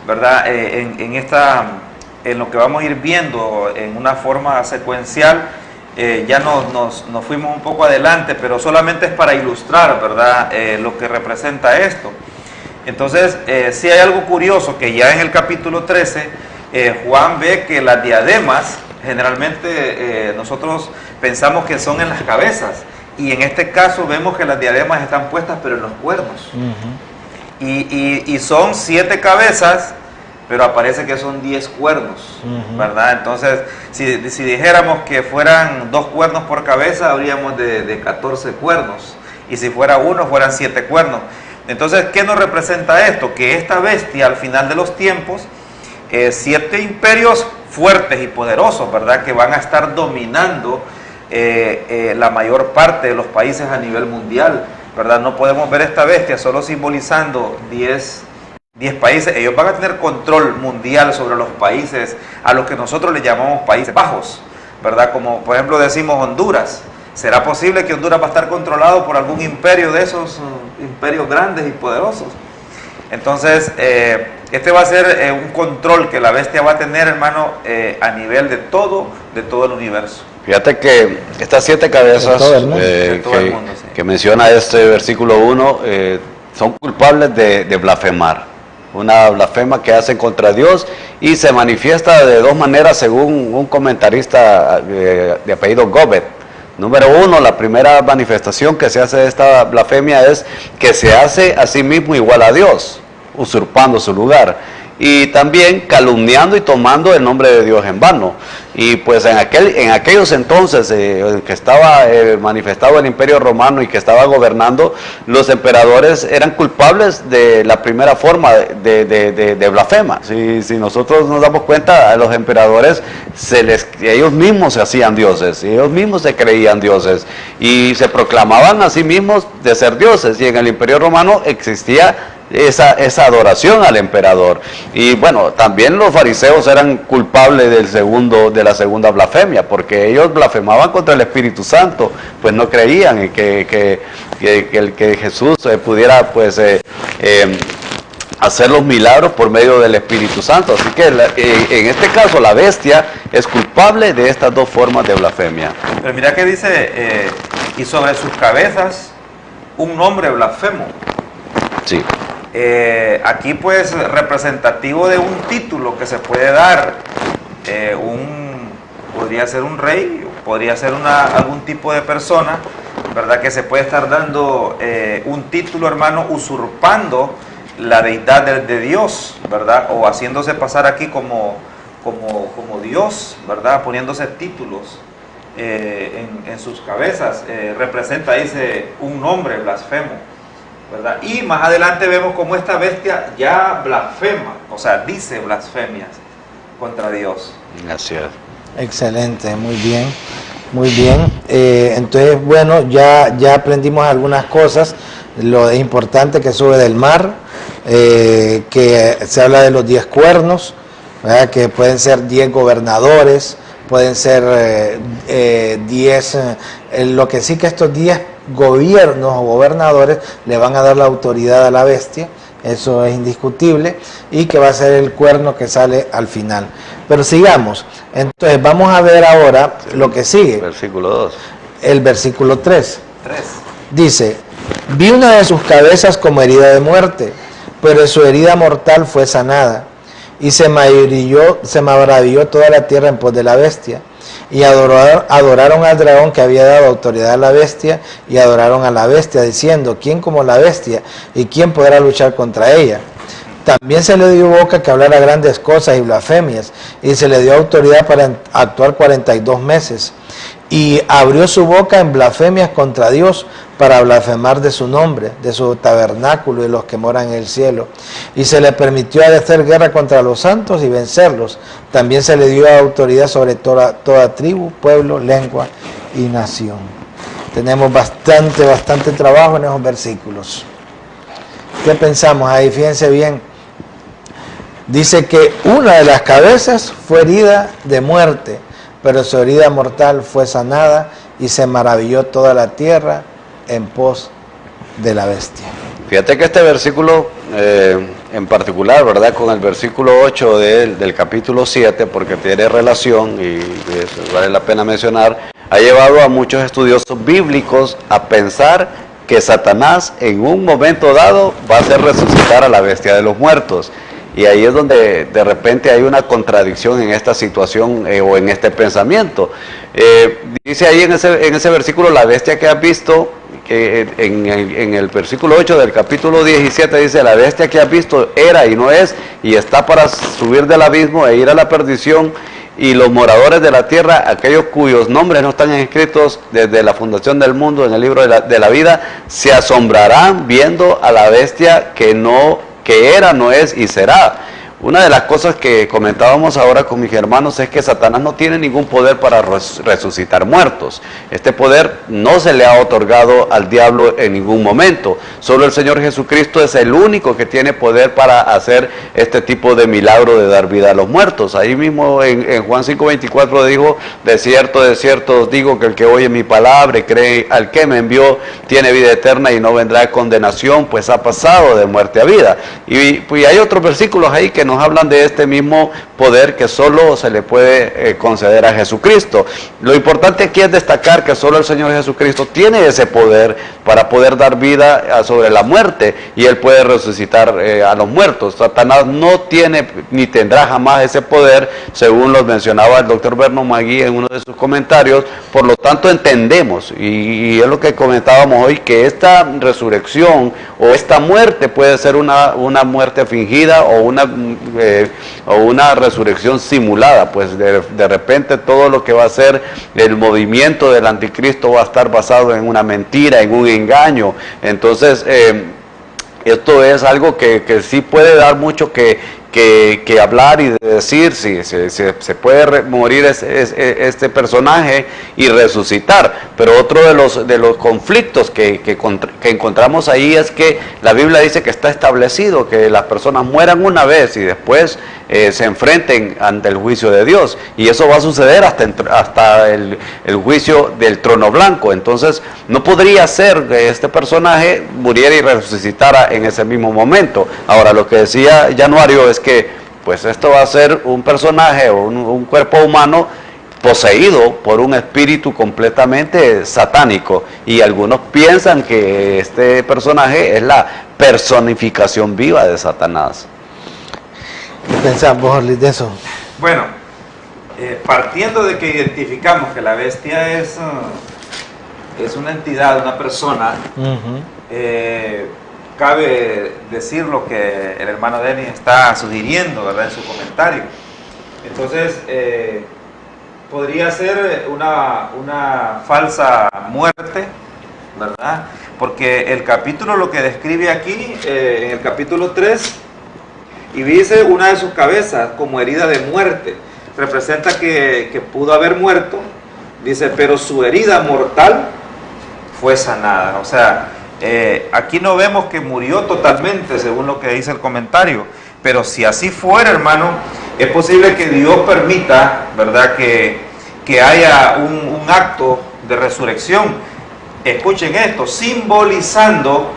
¿verdad? En lo que vamos a ir viendo en una forma secuencial, ya nos fuimos un poco adelante, pero solamente es para ilustrar, ¿verdad? Lo que representa esto. Entonces, sí hay algo curioso, que ya en el capítulo 13, Juan ve que las diademas, generalmente nosotros pensamos que son en las cabezas, y en este caso vemos que las diademas están puestas, pero en los cuernos. Y son 7 cabezas, pero aparece que son 10 cuernos, ¿verdad? Entonces, si dijéramos que fueran 2 cuernos por cabeza, habríamos de 14 cuernos, y si fuera 1, fueran 7 cuernos. Entonces, ¿qué nos representa esto? Que esta bestia, al final de los tiempos, 7 imperios fuertes y poderosos, ¿verdad?, que van a estar dominando la mayor parte de los países a nivel mundial, ¿verdad? No podemos ver esta bestia solo simbolizando 10 países. Ellos van a tener control mundial sobre los países a los que nosotros le llamamos Países Bajos, ¿verdad? Como por ejemplo decimos Honduras. ¿Será posible que Honduras va a estar controlado por algún imperio de esos imperios grandes y poderosos? Entonces, este va a ser un control que la bestia va a tener, hermano, a nivel de todo el universo. Fíjate que estas 7 cabezas que menciona este versículo 1 son culpables de blasfemar. Una blasfema que hacen contra Dios, y se manifiesta de 2 maneras según un comentarista de apellido Gobet. Número 1, la primera manifestación que se hace de esta blasfemia es que se hace a sí mismo igual a Dios, usurpando su lugar, y también calumniando y tomando el nombre de Dios en vano. Y pues en aquellos entonces que estaba manifestado el Imperio Romano y que estaba gobernando, los emperadores eran culpables de la primera forma de blasfema. Si nosotros nos damos cuenta, a los emperadores ellos mismos se hacían dioses, ellos mismos se creían dioses y se proclamaban a sí mismos de ser dioses, y en el Imperio Romano existía esa adoración al emperador. Y bueno, también los fariseos eran culpables de la segunda blasfemia, porque ellos blasfemaban contra el Espíritu Santo, pues no creían en que Jesús pudiera pues hacer los milagros por medio del Espíritu Santo. Así que en este caso la bestia es culpable de estas dos formas de blasfemia. Pero mira que dice, y sobre sus cabezas un nombre blasfemo. Sí. Aquí pues representativo de un título que se puede dar, podría ser un rey, podría ser algún tipo de persona, ¿verdad? Que se puede estar dando un título, hermano, usurpando la deidad de Dios, ¿verdad? O haciéndose pasar aquí como Dios, ¿verdad? Poniéndose títulos en sus cabezas, representa, dice, un nombre blasfemo, ¿verdad? Y más adelante vemos cómo esta bestia ya blasfema, o sea, dice blasfemias contra Dios. Así es. Excelente, muy bien, muy bien. Entonces, bueno, ya aprendimos algunas cosas. Lo importante que sube del mar, que se habla de los 10 cuernos, ¿verdad? Que pueden ser 10 gobernadores, pueden ser 10, lo que sí que estos 10 gobiernos o gobernadores le van a dar la autoridad a la bestia, eso es indiscutible, y que va a ser el cuerno que sale al final. Pero sigamos, entonces vamos a ver ahora lo que sigue. Versículo 2. El versículo 3. Dice, vi una de sus cabezas como herida de muerte, pero su herida mortal fue sanada, y se maravilló toda la tierra en pos de la bestia. Y adoraron al dragón que había dado autoridad a la bestia, y adoraron a la bestia, diciendo, ¿quién como la bestia? ¿Y quién podrá luchar contra ella? También se le dio boca que hablara grandes cosas y blasfemias, y se le dio autoridad para actuar 42 meses. Y abrió su boca en blasfemias contra Dios, para blasfemar de su nombre, de su tabernáculo y los que moran en el cielo. Y se le permitió hacer guerra contra los santos y vencerlos. También se le dio autoridad sobre toda tribu, pueblo, lengua y nación. Tenemos bastante trabajo en esos versículos. ¿Qué pensamos ahí? Fíjense bien. Dice que una de las cabezas fue herida de muerte, pero su herida mortal fue sanada, y se maravilló toda la tierra en pos de la bestia. Fíjate que este versículo en particular, ¿verdad? Con el versículo 8 del capítulo 7, porque tiene relación y eso vale la pena mencionar, ha llevado a muchos estudiosos bíblicos a pensar que Satanás en un momento dado va a hacer resucitar a la bestia de los muertos. Y ahí es donde de repente hay una contradicción en esta situación o en este pensamiento. Dice ahí en ese versículo, la bestia que has visto, que en el versículo 8 del capítulo 17 dice, la bestia que has visto era y no es, y está para subir del abismo e ir a la perdición, y los moradores de la tierra, aquellos cuyos nombres no están escritos desde la fundación del mundo en el libro de la vida, se asombrarán viendo a la bestia que era, no es y será. Una de las cosas que comentábamos ahora con mis hermanos es que Satanás no tiene ningún poder para resucitar muertos. Este poder no se le ha otorgado al diablo en ningún momento. Solo el Señor Jesucristo es el único que tiene poder para hacer este tipo de milagro de dar vida a los muertos. Ahí mismo en Juan 5:24 dijo, de cierto os digo que el que oye mi palabra y cree al que me envió tiene vida eterna y no vendrá a condenación, pues ha pasado de muerte a vida. Y hay otros versículos ahí que nos hablan de este mismo poder que solo se le puede conceder a Jesucristo. Lo importante aquí es destacar que solo el Señor Jesucristo tiene ese poder para poder dar vida sobre la muerte, y Él puede resucitar a los muertos. Satanás no tiene ni tendrá jamás ese poder, según lo mencionaba el doctor Vernon Magui en uno de sus comentarios. Por lo tanto entendemos, y es lo que comentábamos hoy, que esta resurrección o esta muerte puede ser una muerte fingida o una o una resurrección simulada, pues de repente todo lo que va a ser el movimiento del anticristo va a estar basado en una mentira, en un engaño. Entonces, esto es algo que sí puede dar mucho que hablar y decir, si se puede morir este personaje y resucitar. Pero otro de los conflictos que encontramos ahí es que la Biblia dice que está establecido que las personas mueran una vez y después se enfrenten ante el juicio de Dios, y eso va a suceder hasta el juicio del trono blanco. Entonces no podría ser que este personaje muriera y resucitara en ese mismo momento. Ahora, lo que decía Januario es que pues esto va a ser un personaje o un cuerpo humano poseído por un espíritu completamente satánico, y algunos piensan que este personaje es la personificación viva de Satanás. ¿Qué pensás vos, Orly, de eso? Bueno, partiendo de que identificamos que la bestia es una entidad, una persona, cabe decir lo que el hermano Denis está sugiriendo, ¿verdad?, en su comentario. Entonces, podría ser una falsa muerte, ¿verdad? Porque el capítulo lo que describe aquí, en el capítulo 3, y dice una de sus cabezas como herida de muerte, representa que pudo haber muerto, dice, pero su herida mortal fue sanada. O sea, aquí no vemos que murió totalmente, según lo que dice el comentario, pero si así fuera, hermano, es posible que Dios permita, ¿verdad?, que haya un acto de resurrección. Escuchen esto, simbolizando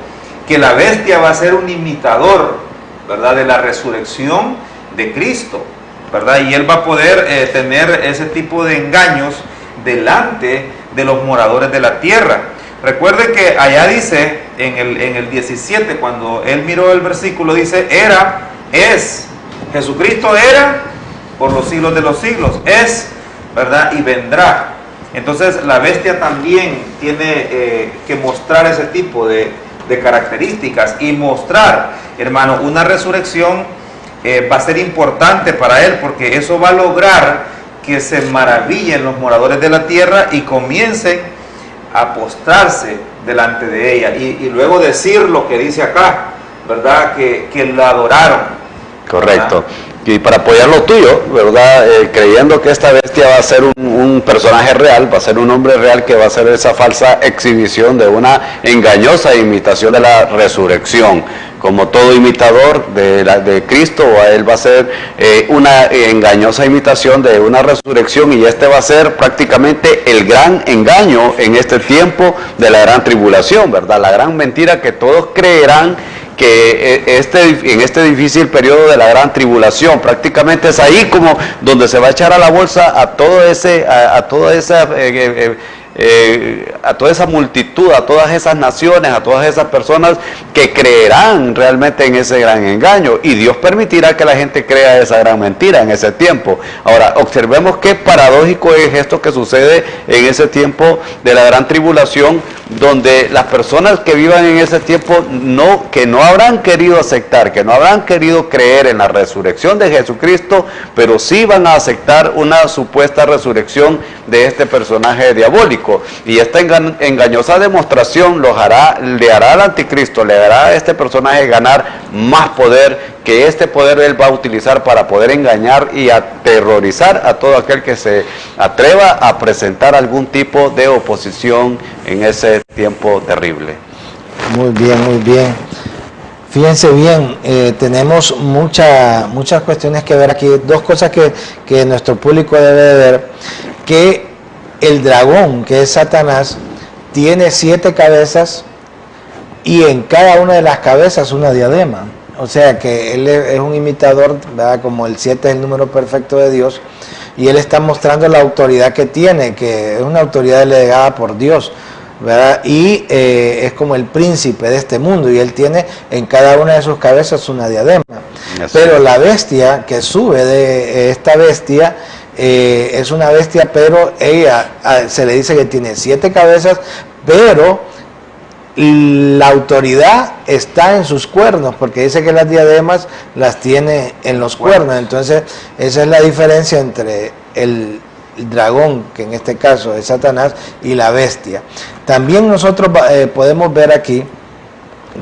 que la bestia va a ser un imitador, ¿verdad?, de la resurrección de Cristo, ¿verdad? Y él va a poder tener ese tipo de engaños delante de los moradores de la tierra. Recuerde que allá dice, en el 17, cuando él miró el versículo, dice, Jesucristo era por los siglos de los siglos, es, ¿verdad?, y vendrá. Entonces la bestia también tiene que mostrar ese tipo de características, y mostrar, hermano, una resurrección va a ser importante para él, porque eso va a lograr que se maravillen los moradores de la tierra y comiencen a postrarse delante de ella, y luego decir lo que dice acá, ¿verdad?, que la adoraron. Correcto. Y para apoyar lo tuyo, ¿verdad?, creyendo que esta bestia va a ser un personaje real, va a ser un hombre real, que va a ser esa falsa exhibición de una engañosa imitación de la resurrección. Como todo imitador de Cristo, él va a ser una engañosa imitación de una resurrección, y este va a ser prácticamente el gran engaño en este tiempo de la gran tribulación, ¿verdad? La gran mentira que todos creerán que en este difícil periodo de la gran tribulación, prácticamente es ahí como donde se va a echar a la bolsa a toda esa multitud, a todas esas naciones, a todas esas personas que creerán realmente en ese gran engaño, y Dios permitirá que la gente crea esa gran mentira en ese tiempo. Ahora, observemos qué paradójico es esto que sucede en ese tiempo de la gran tribulación, donde las personas que vivan en ese tiempo que no habrán querido aceptar, que no habrán querido creer en la resurrección de Jesucristo, pero sí van a aceptar una supuesta resurrección de este personaje diabólico, y esta engañosa demostración le hará al anticristo, le hará a este personaje ganar más poder, que este poder él va a utilizar para poder engañar y aterrorizar a todo aquel que se atreva a presentar algún tipo de oposición en ese tiempo terrible. Muy bien, muy bien. Fíjense bien, tenemos muchas cuestiones que ver aquí. Dos cosas que nuestro público debe de ver: que el dragón, que es Satanás, tiene 7 cabezas, y en cada una de las cabezas una diadema. O sea que él es un imitador, ¿verdad? Como el 7 es el número perfecto de Dios, y él está mostrando la autoridad que tiene, que es una autoridad delegada por Dios, ¿verdad? Y es como el príncipe de este mundo, y él tiene en cada una de sus cabezas una diadema. Pero la bestia que sube de esta bestia es una bestia, pero ella se le dice que tiene 7 cabezas, pero la autoridad está en sus cuernos, porque dice que las diademas las tiene en los cuernos. Entonces esa es la diferencia entre el dragón, que en este caso es Satanás, y la bestia. También nosotros podemos ver aquí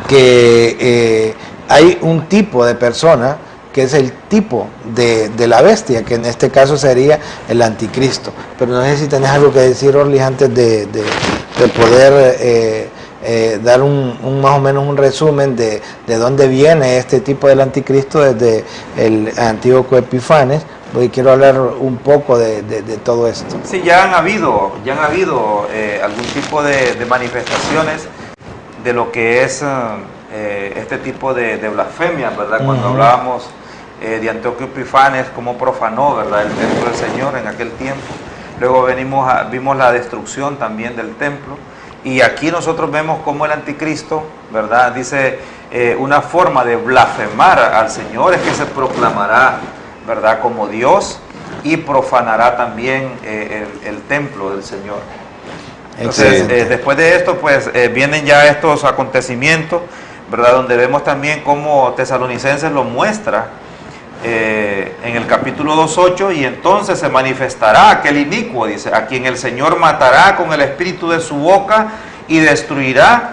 que hay un tipo de persona que es el tipo de la bestia, que en este caso sería el anticristo. Pero no sé si tenés algo que decir, Orly, antes de poder dar más o menos un resumen de dónde viene este tipo del anticristo desde el Antíoco Epifanes, porque quiero hablar un poco de todo esto. Sí, ya han habido algún tipo de manifestaciones de lo que es este tipo de blasfemia, ¿verdad? Cuando hablábamos de Antíoco Epifanes, cómo profanó, ¿verdad?, el templo del Señor en aquel tiempo. Luego vimos la destrucción también del templo. Y aquí nosotros vemos cómo el anticristo, ¿verdad?, dice una forma de blasfemar al Señor es que se proclamará, ¿verdad?, como Dios, y profanará también el templo del Señor. Entonces, después de esto, pues vienen ya estos acontecimientos, ¿verdad?, donde vemos también cómo Tesalonicenses lo muestra en el capítulo 2:8, y entonces se manifestará aquel inicuo, dice, a quien el Señor matará con el espíritu de su boca y destruirá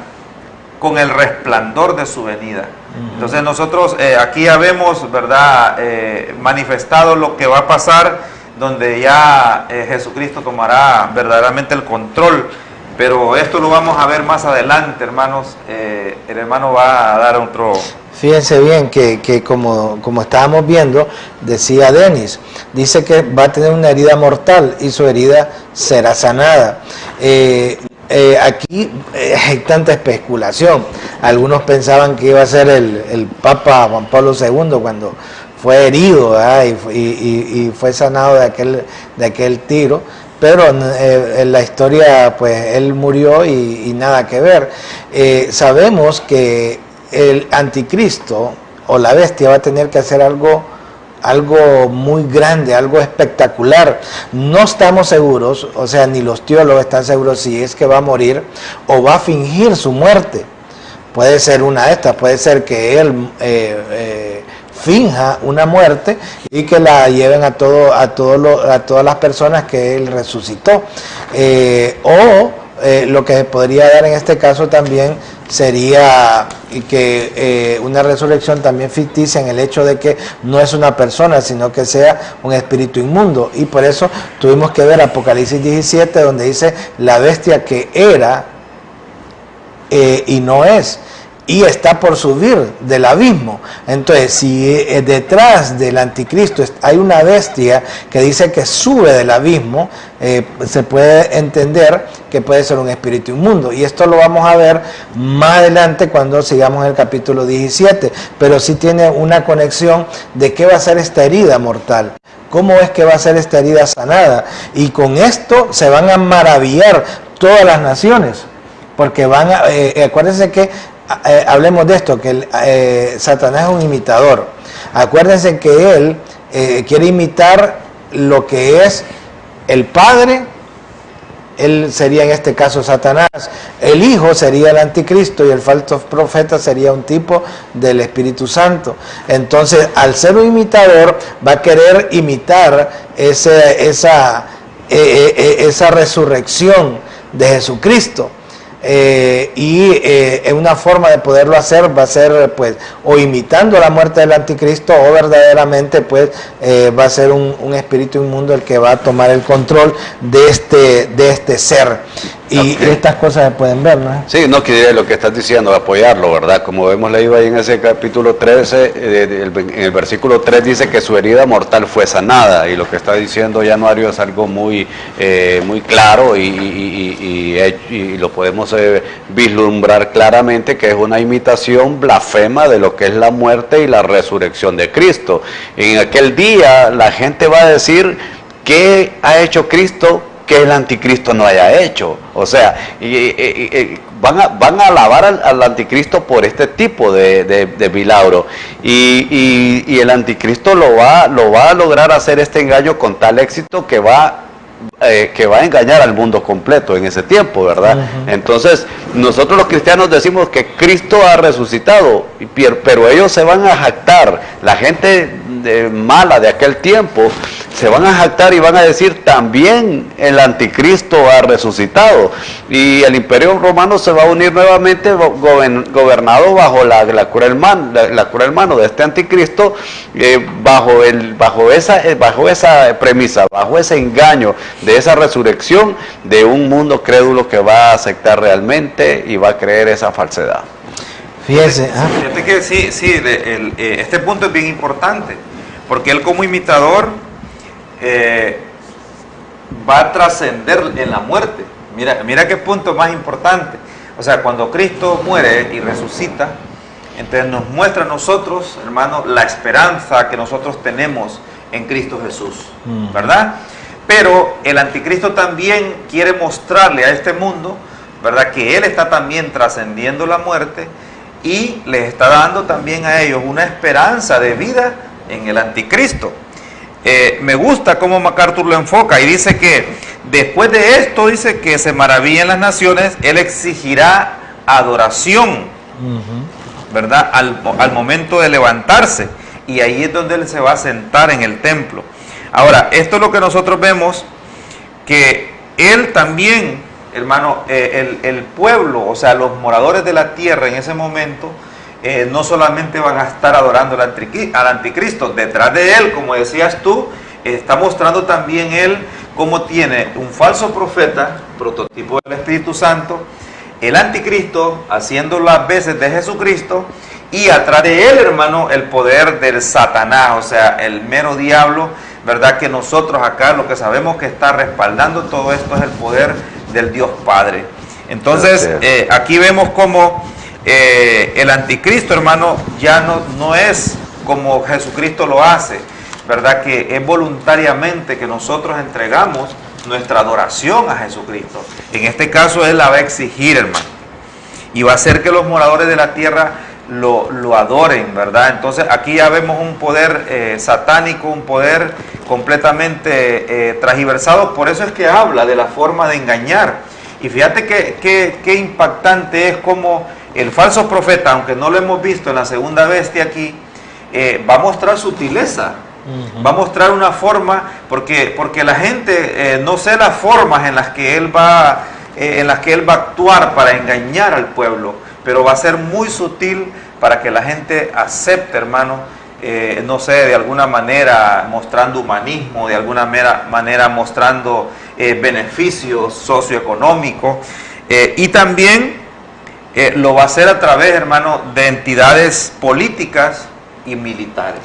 con el resplandor de su venida. Entonces nosotros aquí ya vemos, ¿verdad?, manifestado lo que va a pasar, donde ya Jesucristo tomará verdaderamente el control. Pero esto lo vamos a ver más adelante, hermanos. El hermano va a dar otro... Fíjense bien que como estábamos viendo, decía Denis, dice que va a tener una herida mortal y su herida será sanada. Aquí hay tanta especulación. Algunos pensaban que iba a ser el Papa Juan Pablo II cuando fue herido, ¿verdad?, y fue sanado de aquel tiro. Pero en la historia, pues él murió y nada que ver. Sabemos que el anticristo o la bestia va a tener que hacer algo muy grande, algo espectacular. No estamos seguros, o sea, ni los teólogos están seguros si es que va a morir o va a fingir su muerte. Puede ser una de estas, puede ser que él finja una muerte y que la lleven a todas las personas que él resucitó. Lo que podría dar en este caso también sería que una resurrección también ficticia, en el hecho de que no es una persona, sino que sea un espíritu inmundo. Y por eso tuvimos que ver Apocalipsis 17, donde dice la bestia que era y no es, y está por subir del abismo. Entonces, si detrás del anticristo hay una bestia que dice que sube del abismo, se puede entender que puede ser un espíritu inmundo. Y esto lo vamos a ver más adelante cuando sigamos en el capítulo 17. Pero sí tiene una conexión de qué va a ser esta herida mortal. ¿Cómo es que va a ser esta herida sanada? Y con esto se van a maravillar todas las naciones. Porque acuérdense que hablemos de esto, que Satanás es un imitador. Acuérdense que él quiere imitar lo que es el Padre. Él sería en este caso Satanás, el Hijo sería el anticristo y el falso profeta sería un tipo del Espíritu Santo. Entonces, al ser un imitador, va a querer imitar esa resurrección de Jesucristo. Una forma de poderlo hacer va a ser, pues, o imitando la muerte del anticristo, o verdaderamente, pues, va a ser un espíritu inmundo el que va a tomar el control de este ser. Y estas cosas se pueden ver, ¿no? Sí, no, que lo que estás diciendo, apoyarlo, ¿verdad? Como hemos leído ahí en ese capítulo 13, en el versículo 3 dice que su herida mortal fue sanada, y lo que está diciendo Januario es algo muy claro y lo podemos vislumbrar claramente, que es una imitación blasfema de lo que es la muerte y la resurrección de Cristo. En aquel día la gente va a decir, ¿qué ha hecho Cristo que el anticristo no haya hecho? O sea, van a alabar al anticristo por este tipo de milagro, y el anticristo lo va a lograr hacer este engaño con tal éxito que va a engañar al mundo completo en ese tiempo, ¿verdad? Entonces, nosotros los cristianos decimos que Cristo ha resucitado, pero ellos se van a jactar, la gente mala de aquel tiempo se van a jactar y van a decir también el anticristo ha resucitado, y el imperio romano se va a unir nuevamente gobernado bajo la cruel mano de este anticristo, bajo esa premisa, bajo ese engaño de esa resurrección de un mundo crédulo que va a aceptar realmente y va a creer esa falsedad. Fíjese. Fíjate que sí, este punto es bien importante, porque él como imitador va a trascender en la muerte. Mira qué punto más importante. O sea, cuando Cristo muere y resucita, entonces nos muestra a nosotros, hermanos, la esperanza que nosotros tenemos en Cristo Jesús, ¿verdad? Pero el anticristo también quiere mostrarle a este mundo, ¿verdad?, que él está también trascendiendo la muerte y les está dando también a ellos una esperanza de vida en el anticristo. Me gusta cómo MacArthur lo enfoca y dice que después de esto, dice que se maravillan las naciones, él exigirá adoración, ¿verdad?, al momento de levantarse, y ahí es donde él se va a sentar en el templo. Ahora, esto es lo que nosotros vemos, que él también, hermano, el pueblo, o sea, los moradores de la tierra en ese momento, no solamente van a estar adorando al anticristo, detrás de él, como decías tú, está mostrando también él cómo tiene un falso profeta, prototipo del Espíritu Santo, el anticristo haciendo las veces de Jesucristo, y atrás de él, hermano, el poder del Satanás, o sea, el mero diablo, ¿verdad? Que nosotros acá lo que sabemos que está respaldando todo esto es el poder del Dios Padre. Entonces, aquí vemos cómo el anticristo, hermano, ya no es como Jesucristo lo hace, ¿verdad? Que es voluntariamente que nosotros entregamos nuestra adoración a Jesucristo. En este caso él la va a exigir, hermano, y va a hacer que los moradores de la tierra lo adoren, ¿verdad? Entonces aquí ya vemos un poder satánico, un poder completamente transversado. Por eso es que habla de la forma de engañar. Y fíjate qué impactante es como el falso profeta, aunque no lo hemos visto en la segunda bestia aquí, va a mostrar sutileza, va a mostrar una forma, porque la gente no sé las formas en las que él va a actuar para engañar al pueblo, pero va a ser muy sutil para que la gente acepte, hermano, no sé, de alguna manera mostrando humanismo, de alguna manera mostrando beneficios socioeconómicos, y también lo va a hacer a través, hermano, de entidades políticas y militares.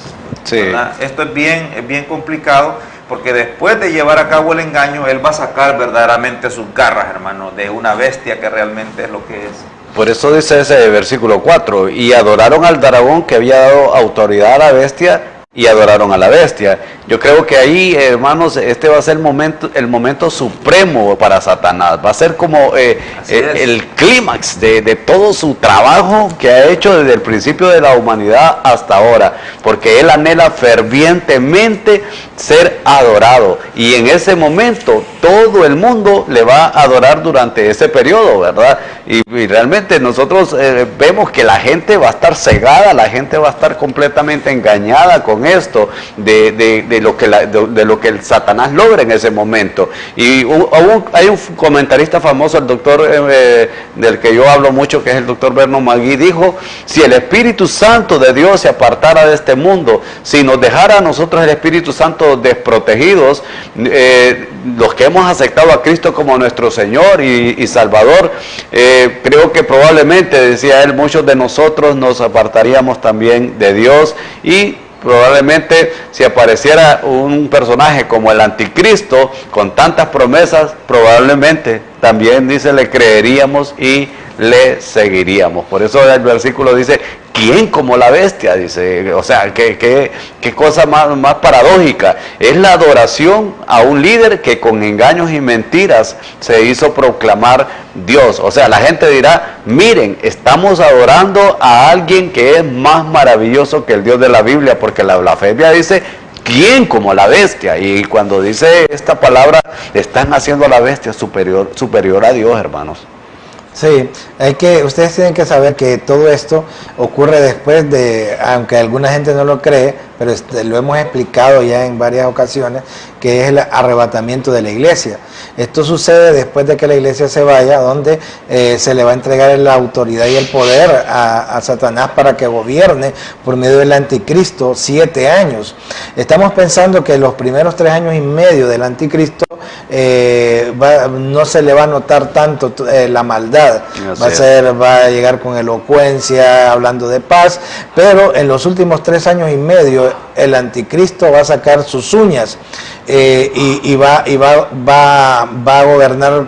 Sí. Esto es bien complicado, porque después de llevar a cabo el engaño, él va a sacar verdaderamente sus garras, hermano, de una bestia que realmente es lo que es. Por eso dice ese versículo 4, y adoraron al dragón que había dado autoridad a la bestia, y adoraron a la bestia. Yo creo que ahí, hermanos, este va a ser el momento supremo para Satanás. Va a ser como el clímax de todo su trabajo que ha hecho desde el principio de la humanidad hasta ahora, porque él anhela fervientemente ser adorado, y en ese momento todo el mundo le va a adorar durante ese periodo, ¿verdad? Y realmente nosotros vemos que la gente va a estar cegada, la gente va a estar completamente engañada con esto de lo que el Satanás logra en ese momento. Y hay un comentarista famoso, el doctor del que yo hablo mucho, que es el doctor Vernon McGee, dijo: si el Espíritu Santo de Dios se apartara de este mundo, si nos dejara a nosotros el Espíritu Santo desprotegidos, los que hemos aceptado a Cristo como nuestro Señor y Salvador, creo que probablemente, decía él, muchos de nosotros nos apartaríamos también de Dios, y probablemente si apareciera un personaje como el anticristo con tantas promesas, probablemente también, dice, le creeríamos y le seguiríamos. Por eso el versículo dice: ¿quién como la bestia? Dice, o sea, qué cosa más paradójica. Es la adoración a un líder que con engaños y mentiras se hizo proclamar Dios. O sea, la gente dirá: miren, estamos adorando a alguien que es más maravilloso que el Dios de la Biblia, porque la blasfemia dice: ¿quién como la bestia? Y cuando dice esta palabra, están haciendo a la bestia superior a Dios, hermanos. Sí, ustedes tienen que saber que todo esto ocurre después de, aunque alguna gente no lo cree, pero lo hemos explicado ya en varias ocasiones, que es el arrebatamiento de la iglesia. Esto sucede después de que la iglesia se vaya, donde se le va a entregar la autoridad y el poder a Satanás para que gobierne por medio del anticristo 7 años. Estamos pensando que los primeros 3 años y medio del anticristo no se le va a notar tanto la maldad. Va a llegar con elocuencia, hablando de paz, pero en los últimos 3 años y medio el anticristo va a sacar sus uñas y va a gobernar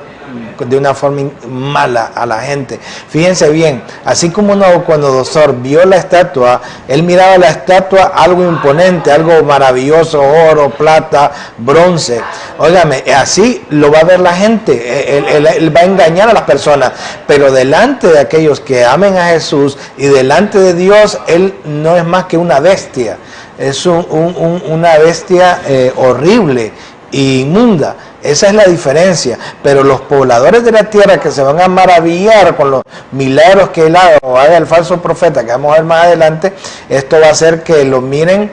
de una forma mala a la gente. Fíjense bien, así como Nabucodonosor vio la estatua, él miraba la estatua algo imponente, algo maravilloso, oro, plata, bronce. Óigame, así lo va a ver la gente, él va a engañar a las personas, pero delante de aquellos que amen a Jesús y delante de Dios, él no es más que una bestia, es una bestia horrible e inmunda. Esa es la diferencia, pero los pobladores de la tierra que se van a maravillar con los milagros que él haga el falso profeta, que vamos a ver más adelante, esto va a hacer que lo miren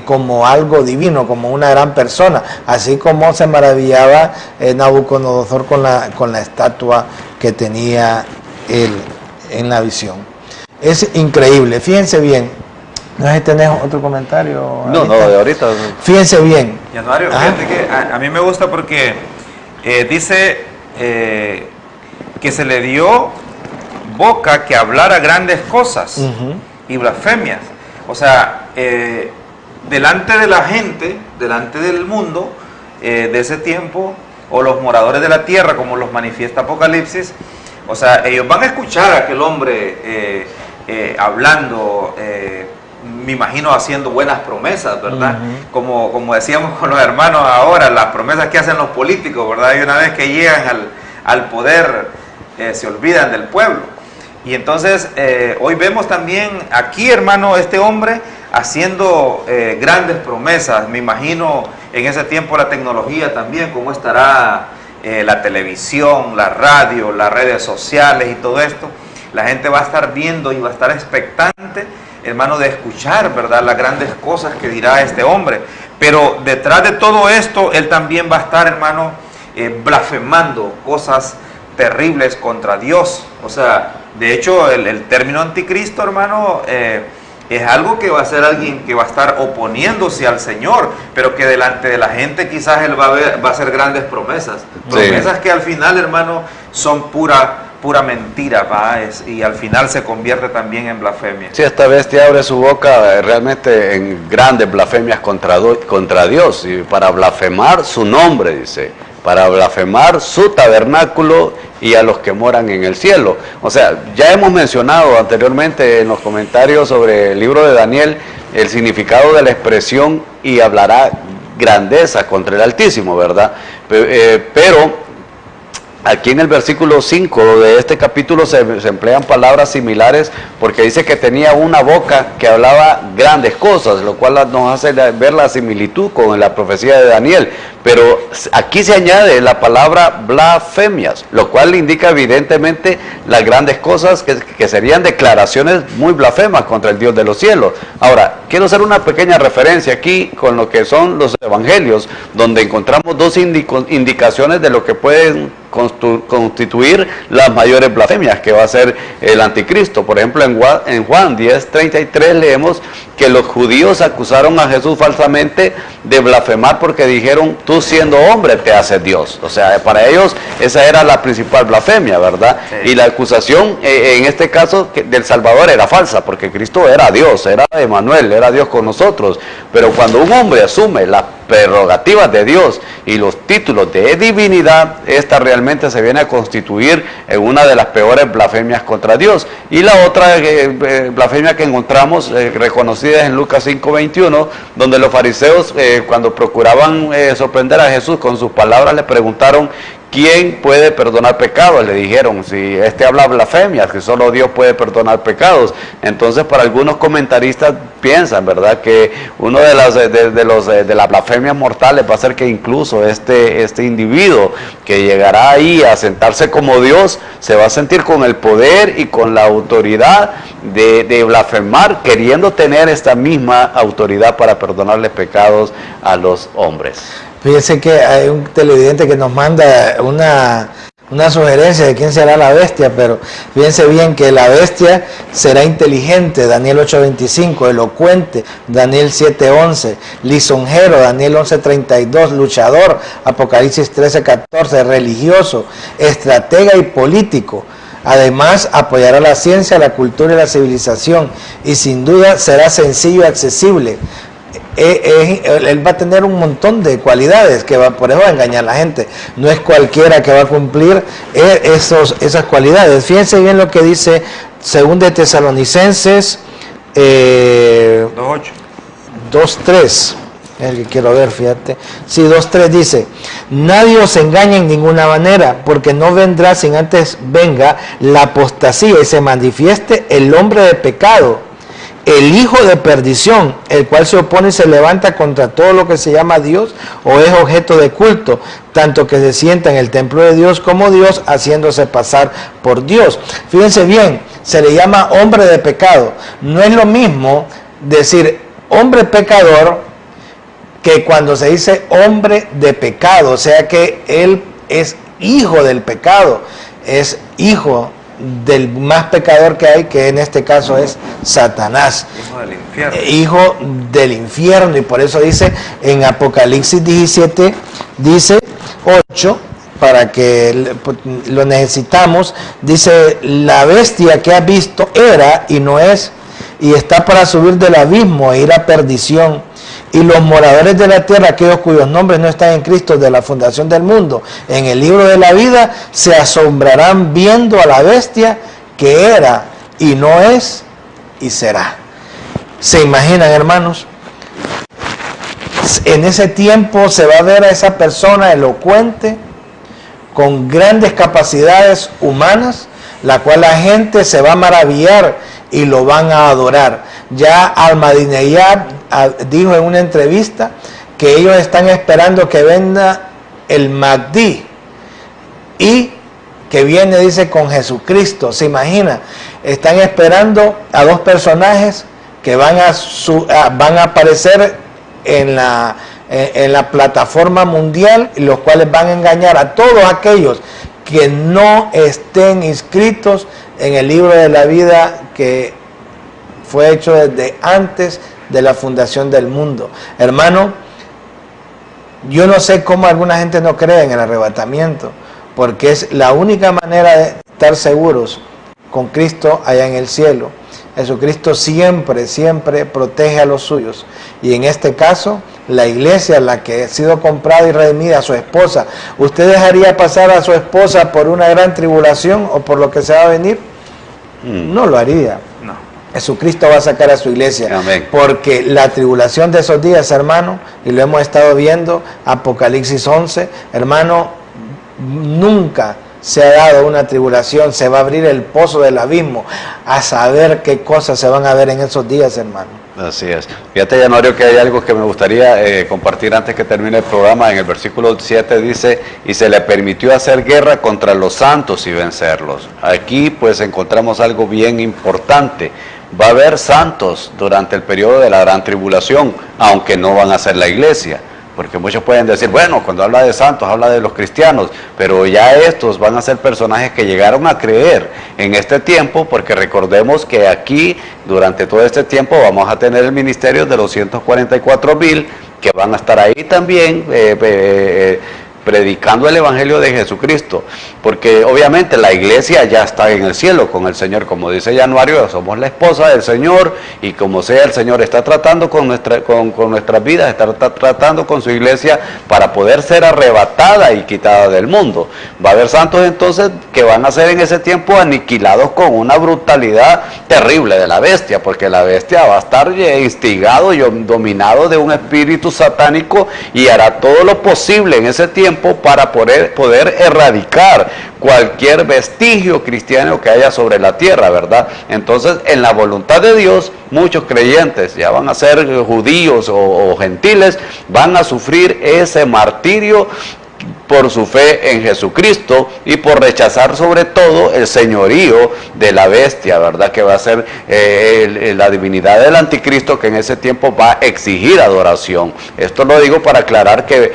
como algo divino, como una gran persona, así como se maravillaba Nabucodonosor con la estatua que tenía él en la visión. Es increíble, fíjense bien. No sé si tenés otro comentario. No, de ahorita. Fíjense bien. Januario, fíjate que a mí me gusta porque dice que se le dio boca que hablara grandes cosas y blasfemias. O sea, delante de la gente, delante del mundo de ese tiempo, o los moradores de la tierra, como los manifiesta Apocalipsis, o sea, ellos van a escuchar a aquel hombre hablando, me imagino haciendo buenas promesas, ¿verdad? Como decíamos con los hermanos ahora, las promesas que hacen los políticos, ¿verdad? Y una vez que llegan al poder, se olvidan del pueblo. Y entonces, hoy vemos también aquí, hermano, este hombre haciendo grandes promesas. Me imagino en ese tiempo la tecnología también, cómo estará la televisión, la radio, las redes sociales y todo esto. La gente va a estar viendo y va a estar expectante, hermano, de escuchar, ¿verdad?, las grandes cosas que dirá este hombre. Pero detrás de todo esto, él también va a estar, hermano, blasfemando cosas terribles contra Dios. O sea, de hecho, el término anticristo, hermano, es algo que va a ser alguien que va a estar oponiéndose al Señor, pero que delante de la gente quizás él va a hacer grandes promesas. Promesas que al final, hermano, son pura mentira, ¿va? Y al final se convierte también en blasfemia. Sí, esta bestia abre su boca realmente en grandes blasfemias contra Dios, y para blasfemar su nombre, dice, para blasfemar su tabernáculo y a los que moran en el cielo. O sea, ya hemos mencionado anteriormente en los comentarios sobre el libro de Daniel el significado de la expresión y hablará grandeza contra el Altísimo, ¿verdad? Pero aquí en el versículo 5 de este capítulo se emplean palabras similares, porque dice que tenía una boca que hablaba grandes cosas, lo cual nos hace ver la similitud con la profecía de Daniel. Pero aquí se añade la palabra blasfemias, lo cual indica evidentemente las grandes cosas que serían declaraciones muy blasfemas contra el Dios de los cielos. Ahora, quiero hacer una pequeña referencia aquí con lo que son los evangelios, donde encontramos dos indicaciones de lo que pueden constituir las mayores blasfemias que va a ser el anticristo. Por ejemplo, en Juan 10:33 leemos que los judíos acusaron a Jesús falsamente de blasfemar porque dijeron, tú siendo hombre te haces Dios. O sea, para ellos esa era la principal blasfemia, ¿verdad? Sí. Y la acusación en este caso del Salvador era falsa, porque Cristo era Dios, era Emmanuel, era Dios con nosotros. Pero cuando un hombre asume las prerrogativas de Dios y los títulos de divinidad, esta realmente se viene a constituir en una de las peores blasfemias contra Dios. Y la otra blasfemia que encontramos reconocida en Lucas 5:21, donde los fariseos cuando procuraban sorprender a Jesús con sus palabras le preguntaron, ¿quién puede perdonar pecados? Le dijeron, si este habla blasfemias, que solo Dios puede perdonar pecados. Entonces, para algunos comentaristas piensan, ¿verdad?, que uno de las blasfemias mortales va a ser que incluso este individuo que llegará ahí a sentarse como Dios, se va a sentir con el poder y con la autoridad de blasfemar, queriendo tener esta misma autoridad para perdonarle pecados a los hombres. Fíjese que hay un televidente que nos manda una sugerencia de quién será la bestia, pero fíjense bien que la bestia será inteligente, Daniel 8:25, elocuente, Daniel 7:11, lisonjero, Daniel 11:32, luchador, Apocalipsis 13:14, religioso, estratega y político. Además, apoyará la ciencia, la cultura y la civilización, y sin duda será sencillo y accesible. Él va a tener un montón de cualidades que por eso va a engañar a la gente. No es cualquiera que va a cumplir esas cualidades. Fíjense bien lo que dice 2 de Tesalonicenses 2:3. Es el que quiero ver, fíjate. Sí, 2:3 dice: nadie os engañe en ninguna manera, porque no vendrá sin antes venga la apostasía y se manifieste el hombre de pecado, el hijo de perdición, el cual se opone y se levanta contra todo lo que se llama Dios o es objeto de culto, tanto que se sienta en el templo de Dios como Dios, haciéndose pasar por Dios. Fíjense bien, se le llama hombre de pecado. No es lo mismo decir hombre pecador que cuando se dice hombre de pecado, o sea que él es hijo del pecado, es hijo del más pecador que hay, que en este caso es Satanás, hijo del infierno. Hijo del infierno. Y por eso dice en Apocalipsis 17, dice 8, para que lo necesitamos, dice: la bestia que has visto era y no es, y está para subir del abismo e ir a perdición. Y los moradores de la tierra, aquellos cuyos nombres no están en Cristo de la fundación del mundo, en el libro de la vida, se asombrarán viendo a la bestia que era y no es y será. ¿Se imaginan, hermanos? En ese tiempo se va a ver a esa persona elocuente, con grandes capacidades humanas, la cual la gente se va a maravillar y lo van a adorar. Ya Ahmadinejad dijo en una entrevista que ellos están esperando que venga el Mahdi y que viene, dice, con Jesucristo. ¿Se imagina? Están esperando a dos personajes que van a aparecer en la plataforma mundial, y los cuales van a engañar a todos aquellos que no estén inscritos en el libro de la vida que fue hecho desde antes de la fundación del mundo. Hermano, yo no sé cómo alguna gente no cree en el arrebatamiento, porque es la única manera de estar seguros con Cristo allá en el cielo. Jesucristo siempre, siempre protege a los suyos, y en este caso, la iglesia, la que ha sido comprada y redimida, a su esposa. ¿Usted dejaría pasar a su esposa por una gran tribulación o por lo que se va a venir? No lo haría. No. Jesucristo va a sacar a su iglesia. Amén. Porque la tribulación de esos días, hermano, y lo hemos estado viendo, Apocalipsis 11, hermano, nunca se ha dado una tribulación. Se va a abrir el pozo del abismo, a saber qué cosas se van a ver en esos días, hermano. Así es. Fíjate, Yanorio, que hay algo que me gustaría compartir antes que termine el programa. En el versículo 7 dice: y se le permitió hacer guerra contra los santos y vencerlos. Aquí pues encontramos algo bien importante. Va a haber santos durante el periodo de la gran tribulación, aunque no van a ser la iglesia. Porque muchos pueden decir, bueno, cuando habla de santos, habla de los cristianos, pero ya estos van a ser personajes que llegaron a creer en este tiempo, porque recordemos que aquí, durante todo este tiempo, vamos a tener el ministerio de los 144,000, que van a estar ahí también, predicando el Evangelio de Jesucristo, porque obviamente la iglesia ya está en el cielo con el Señor, como dice Januario, somos la esposa del Señor, y como sea, el Señor está tratando con nuestras vidas, está tratando con su iglesia para poder ser arrebatada y quitada del mundo. Va a haber santos entonces que van a ser en ese tiempo aniquilados con una brutalidad terrible de la bestia, porque la bestia va a estar instigado y dominado de un espíritu satánico y hará todo lo posible en ese tiempo para poder erradicar cualquier vestigio cristiano que haya sobre la tierra, ¿verdad? Entonces, en la voluntad de Dios, muchos creyentes, ya van a ser judíos o gentiles, van a sufrir ese martirio por su fe en Jesucristo y por rechazar sobre todo el señorío de la bestia, ¿verdad? Que va a ser la divinidad del anticristo, que en ese tiempo va a exigir adoración. Esto lo digo para aclarar que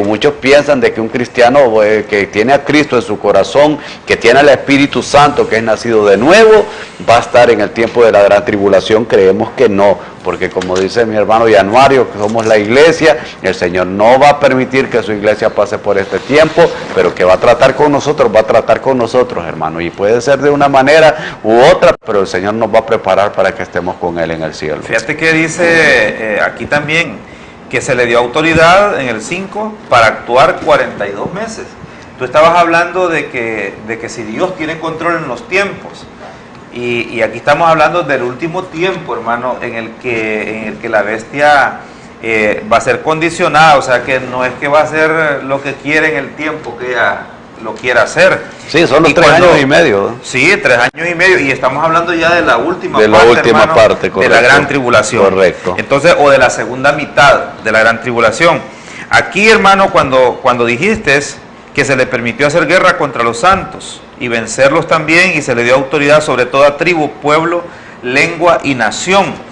muchos piensan de que un cristiano que tiene a Cristo en su corazón, que tiene al Espíritu Santo, que es nacido de nuevo, va a estar en el tiempo de la gran tribulación. Creemos que no, porque como dice mi hermano Januario, que somos la iglesia, el Señor no va a permitir que su iglesia pase por este tiempo, pero que va a tratar con nosotros, hermano, y puede ser de una manera u otra, pero el Señor nos va a preparar para que estemos con Él en el cielo. Fíjate que dice aquí también que se le dio autoridad en el 5 para actuar 42 meses. Tú estabas hablando de que si Dios tiene control en los tiempos, y aquí estamos hablando del último tiempo, hermano, en el que la bestia va a ser condicionada, o sea que no es que va a hacer lo que quiere en el tiempo que ella lo quiera hacer. Sí, son los 3 años y medio. Sí, 3 años y medio, y estamos hablando ya de la última parte, correcto, de la gran tribulación. Correcto. Entonces, o de la segunda mitad de la gran tribulación. Aquí, hermano, cuando dijiste que se le permitió hacer guerra contra los santos y vencerlos también, y se le dio autoridad sobre toda tribu, pueblo, lengua y nación.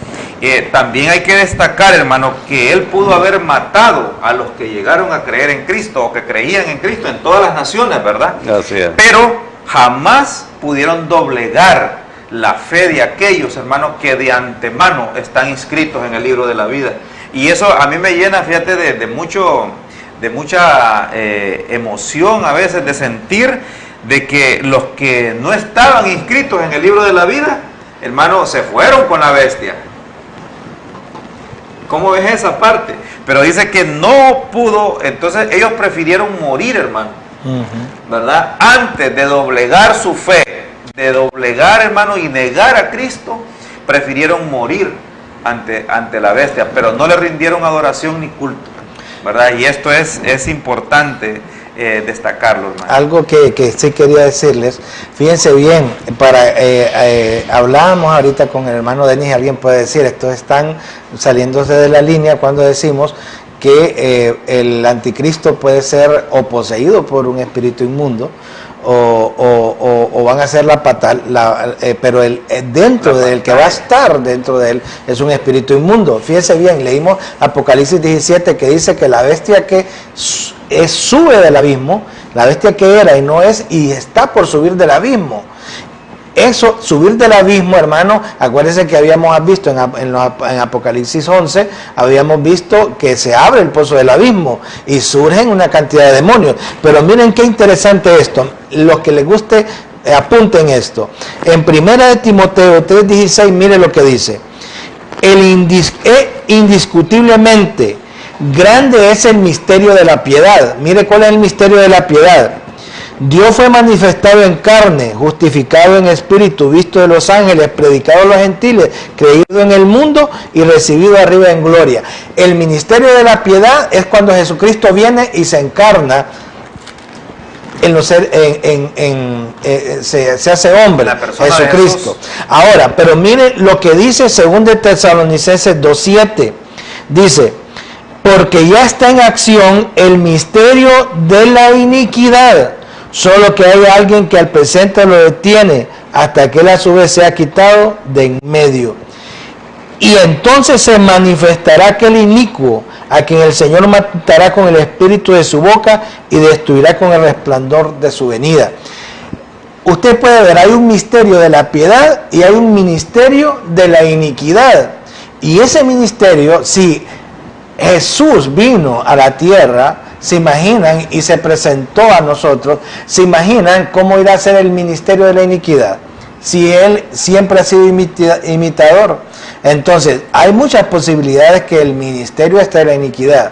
También hay que destacar, hermano, que él pudo haber matado a los que llegaron a creer en Cristo o que creían en Cristo en todas las naciones, ¿verdad? Así es. Pero jamás pudieron doblegar la fe de aquellos, hermanos, que de antemano están inscritos en el libro de la vida. Y eso a mí me llena, fíjate, de mucha emoción a veces, de sentir de que los que no estaban inscritos en el libro de la vida, hermano, se fueron con la bestia. ¿Cómo ves esa parte? Pero dice que no pudo, entonces ellos prefirieron morir, hermano, ¿verdad? Antes de doblegar su fe, de doblegar, hermano, y negar a Cristo, prefirieron morir ante la bestia, pero no le rindieron adoración ni culto, ¿verdad? Y esto es importante destacarlo, hermano. Algo que sí quería decirles, fíjense bien, hablábamos ahorita con el hermano Denis, alguien puede decir, estos están saliéndose de la línea cuando decimos que el anticristo puede ser o poseído por un espíritu inmundo, o van a ser pero dentro del que va a estar dentro de él es un espíritu inmundo. Fíjense bien, leímos Apocalipsis 17 que dice que la bestia que sube del abismo, la bestia que era y no es, y está por subir del abismo. Eso, subir del abismo, hermano, acuérdense que habíamos visto en Apocalipsis 11, habíamos visto que se abre el pozo del abismo y surgen una cantidad de demonios. Pero miren qué interesante esto, los que les guste, apunten esto. En 1 de Timoteo 3:16, miren lo que dice. Indiscutiblemente, grande es el misterio de la piedad. Mire cuál es el misterio de la piedad. Dios fue manifestado en carne, justificado en espíritu, visto de los ángeles, predicado a los gentiles, creído en el mundo y recibido arriba en gloria. El ministerio de la piedad es cuando Jesucristo viene y se encarna, se hace hombre, Jesucristo. Ahora, pero mire lo que dice 2 de Tesalonicenses 2:7, dice, porque ya está en acción el misterio de la iniquidad, solo que hay alguien que al presente lo detiene hasta que él a su vez sea quitado de en medio. Y entonces se manifestará aquel inicuo, a quien el Señor matará con el espíritu de su boca y destruirá con el resplandor de su venida. Usted puede ver, hay un misterio de la piedad y hay un ministerio de la iniquidad. Y ese ministerio, si Jesús vino a la tierra, se imaginan, y se presentó a nosotros, se imaginan cómo irá a ser el ministerio de la iniquidad, si él siempre ha sido imitador. Entonces, hay muchas posibilidades que el ministerio de la iniquidad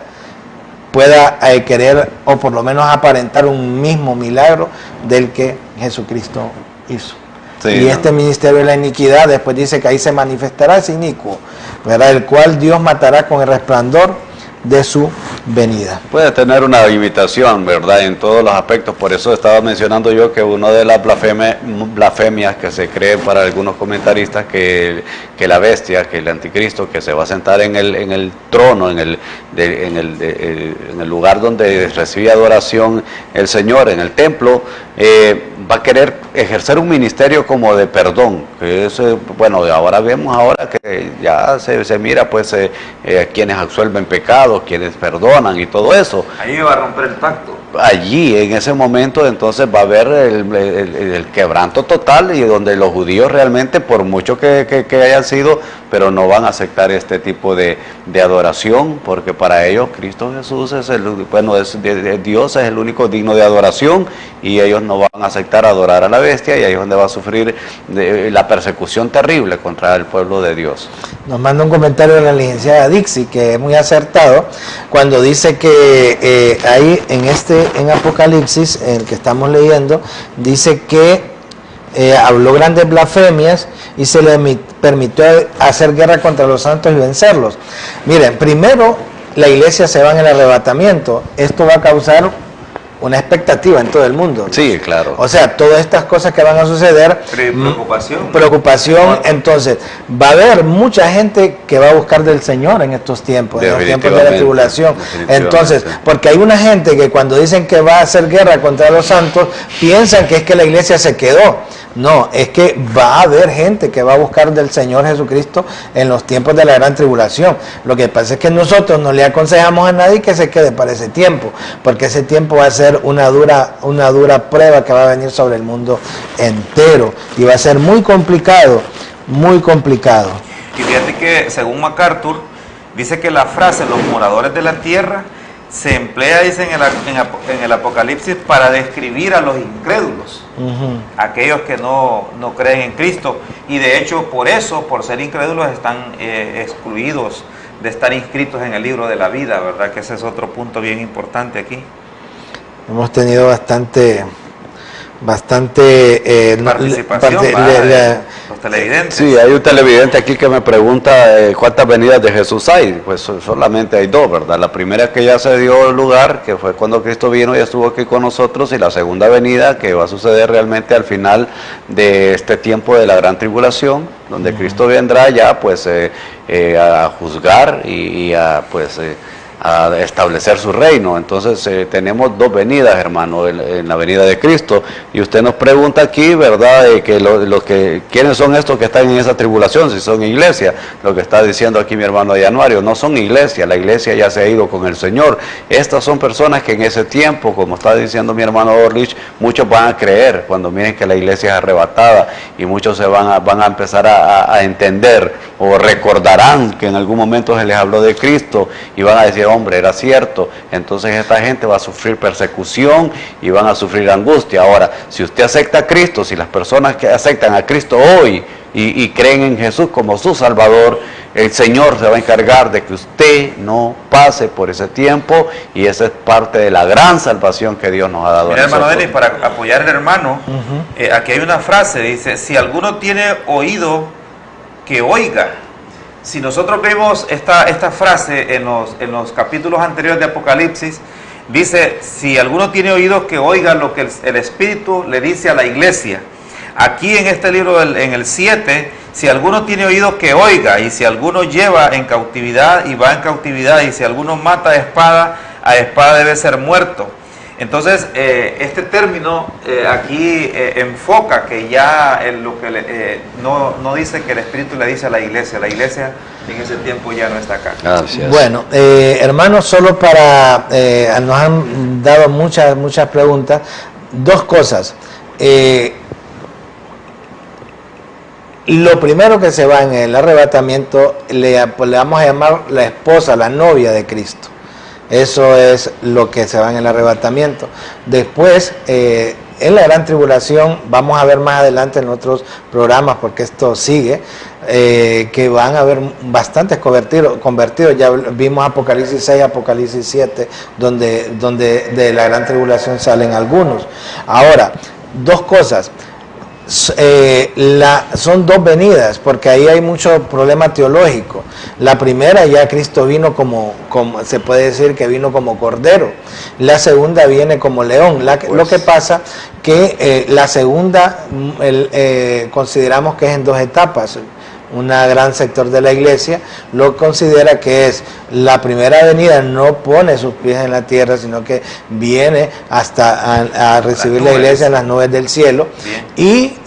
pueda querer, o por lo menos aparentar un mismo milagro del que Jesucristo hizo. Sí, y este ministerio de la iniquidad, después dice que ahí se manifestará ese inicuo, ¿verdad? El cual Dios matará con el resplandor de su venida. Puede tener una limitación, ¿verdad? En todos los aspectos. Por eso estaba mencionando yo que una de las blasfemias que se cree para algunos comentaristas que la bestia, que el anticristo, que se va a sentar en el trono, en el lugar donde recibía adoración el Señor, en el templo, va a querer ejercer un ministerio como de perdón, que es, bueno, ahora vemos ahora que ya se mira pues quienes absuelven pecados, quienes perdonan y todo eso. Ahí va a romper el pacto. Allí, en ese momento, entonces va a haber el quebranto total, y donde los judíos realmente, por mucho que hayan sido, pero no van a aceptar este tipo de adoración, porque para ellos Cristo Jesús es Dios es el único digno de adoración, y ellos no van a aceptar adorar a la bestia, y ahí es donde va a sufrir la persecución terrible contra el pueblo de Dios. Nos manda un comentario de la licenciada Dixie, que es muy acertado, cuando dice que ahí en Apocalipsis, el que estamos leyendo, dice que habló grandes blasfemias y se le permitió hacer guerra contra los santos y vencerlos. Miren, primero la iglesia se va en el arrebatamiento. Esto va a causar una expectativa en todo el mundo. Sí, claro. O sea, todas estas cosas que van a suceder. Preocupación. Entonces, va a haber mucha gente que va a buscar del Señor en estos tiempos, en los tiempos de la tribulación. Entonces, porque hay una gente que cuando dicen que va a hacer guerra contra los santos, piensan que es que la iglesia se quedó. No, es que va a haber gente que va a buscar del Señor Jesucristo en los tiempos de la gran tribulación. Lo que pasa es que nosotros no le aconsejamos a nadie que se quede para ese tiempo, porque ese tiempo va a ser una dura prueba que va a venir sobre el mundo entero, y va a ser muy complicado, muy complicado. Y fíjate que según MacArthur, dice que la frase "los moradores de la tierra" se emplea, dice, en el Apocalipsis para describir a los incrédulos, aquellos que no creen en Cristo, y de hecho por eso, por ser incrédulos, están excluidos de estar inscritos en el libro de la vida, ¿verdad? Que ese es otro punto bien importante aquí. Hemos tenido bastante participación los televidentes. Sí, hay un televidente aquí que me pregunta cuántas venidas de Jesús hay. Pues solamente hay dos, ¿verdad? La primera que ya se dio lugar, que fue cuando Cristo vino y estuvo aquí con nosotros, y la segunda venida que va a suceder realmente al final de este tiempo de la gran tribulación, donde Cristo vendrá ya pues a juzgar y a establecer su reino. Entonces tenemos dos venidas, hermano, en la venida de Cristo. Y usted nos pregunta aquí, ¿verdad?, ¿quiénes son estos que están en esa tribulación? Si son iglesia. Lo que está diciendo aquí mi hermano de Januario, no son iglesia, la iglesia ya se ha ido con el Señor. Estas son personas que en ese tiempo, como está diciendo mi hermano Orlich, muchos van a creer cuando miren que la iglesia es arrebatada, y muchos van a empezar a entender, o recordarán que en algún momento se les habló de Cristo, y van a decir, hombre, era cierto. Entonces esta gente va a sufrir persecución y van a sufrir angustia. Ahora, si usted acepta a Cristo, si las personas que aceptan a Cristo hoy y creen en Jesús como su Salvador, el Señor se va a encargar de que usted no pase por ese tiempo, y esa es parte de la gran salvación que Dios nos ha dado. Mira, hermano Denis, para apoyar al hermano, aquí hay una frase, dice: si alguno tiene oído, que oiga. Si nosotros vemos esta frase en los capítulos anteriores de Apocalipsis, dice: si alguno tiene oídos, que oiga lo que el Espíritu le dice a la iglesia. Aquí en este libro, en el 7, si alguno tiene oídos, que oiga, y si alguno lleva en cautividad y va en cautividad, y si alguno mata a espada debe ser muerto. Entonces, este término aquí enfoca que ya no dice que el Espíritu le dice a la iglesia en ese tiempo ya no está acá. Gracias. Bueno, hermanos, solo para, nos han dado muchas preguntas, dos cosas. Lo primero que se va en el arrebatamiento, le vamos a llamar la esposa, la novia de Cristo. Eso es lo que se va en el arrebatamiento. Después, en la gran tribulación, vamos a ver más adelante en otros programas, porque esto sigue, que van a haber bastantes convertidos. Ya vimos Apocalipsis 6, Apocalipsis 7, donde de la gran tribulación salen algunos. Ahora, dos cosas. Son dos venidas, porque ahí hay mucho problema teológico. La primera, ya Cristo vino como se puede decir que vino como cordero. La segunda viene como león. Lo que pasa que la segunda consideramos que es en dos etapas. Un gran sector de la iglesia lo considera que es la primera venida, no pone sus pies en la tierra, sino que viene hasta a recibir la iglesia en las nubes del cielo. Bien. Y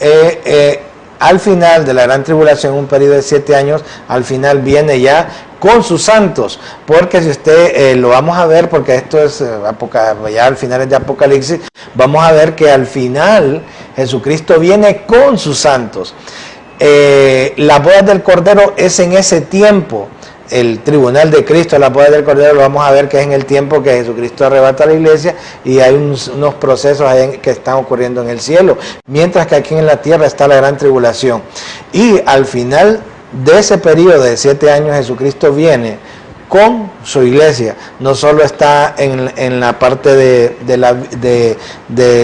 al final de la gran tribulación, un periodo de 7 años, al final viene ya con sus santos, porque si usted lo vamos a ver, porque esto es ya al final es de Apocalipsis, vamos a ver que al final Jesucristo viene con sus santos. Las bodas del Cordero es en ese tiempo. El tribunal de Cristo, las bodas del Cordero, lo vamos a ver que es en el tiempo que Jesucristo arrebata a la iglesia, y hay unos procesos ahí que están ocurriendo en el cielo, mientras que aquí en la tierra está la gran tribulación. Y al final de ese periodo de 7 años, Jesucristo viene con su iglesia. No solo está en la parte de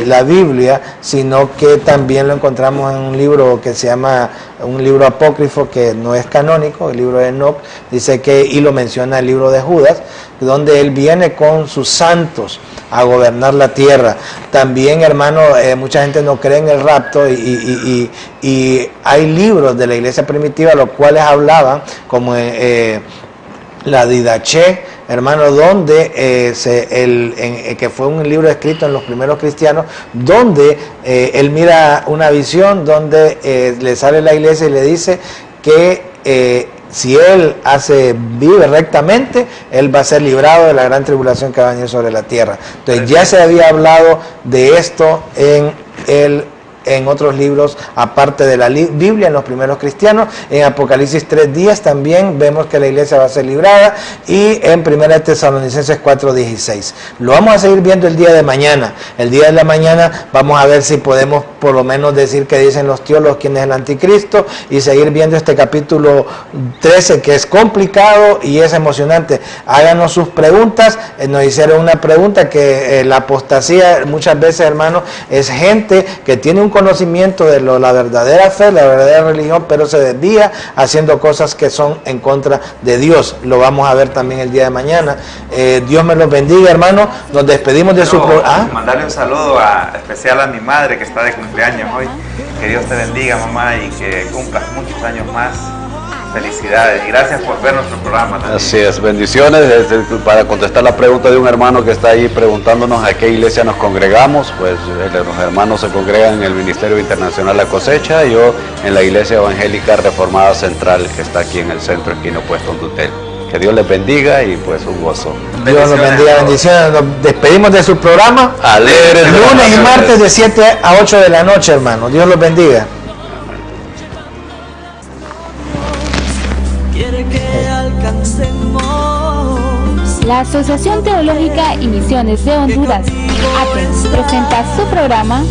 la Biblia, sino que también lo encontramos en un libro que se llama, un libro apócrifo que no es canónico, el libro de Enoch, dice que, y lo menciona el libro de Judas, donde él viene con sus santos a gobernar la tierra. También, hermano, mucha gente no cree en el rapto, y hay libros de la iglesia primitiva los cuales hablaban, como la Didache, hermano, donde que fue un libro escrito en los primeros cristianos, donde él mira una visión donde le sale la iglesia y le dice que si él vive rectamente, él va a ser librado de la gran tribulación que va a venir sobre la tierra. Entonces ya se había hablado de esto en otros libros, aparte de la Biblia, en los primeros cristianos. En Apocalipsis 3:10 también vemos que la iglesia va a ser librada, y en 1 Tesalonicenses 4:16. Lo vamos a seguir viendo el día de mañana. El día de la mañana vamos a ver si podemos por lo menos decir qué dicen los teólogos, quién es el anticristo, y seguir viendo este capítulo 13, que es complicado y es emocionante. Háganos sus preguntas. Nos hicieron una pregunta que la apostasía muchas veces, hermano, es gente que tiene un conocimiento de la verdadera fe, la verdadera religión, pero se desvía haciendo cosas que son en contra de Dios. Lo vamos a ver también el día de mañana. Dios me los bendiga, hermano. Nos despedimos de su programa. Mandarle un saludo especial a mi madre, que está de cumpleaños hoy. Que Dios te bendiga, mamá, y que cumplas muchos años más. Felicidades y gracias por ver nuestro programa también. Así es, bendiciones. Para contestar la pregunta de un hermano que está ahí preguntándonos a qué iglesia nos congregamos, pues los hermanos se congregan en el Ministerio Internacional La Cosecha, y yo en la Iglesia Evangélica Reformada Central, que está aquí en el centro, esquina opuesto a un Tutel. Que Dios les bendiga y pues un gozo. Dios los bendiga, bendiciones. Nos despedimos de su programa. Alegres lunes y martes de 7 a 8 de la noche, hermano. Dios los bendiga. La Asociación Teológica y Misiones de Honduras, ATEM, presenta su programa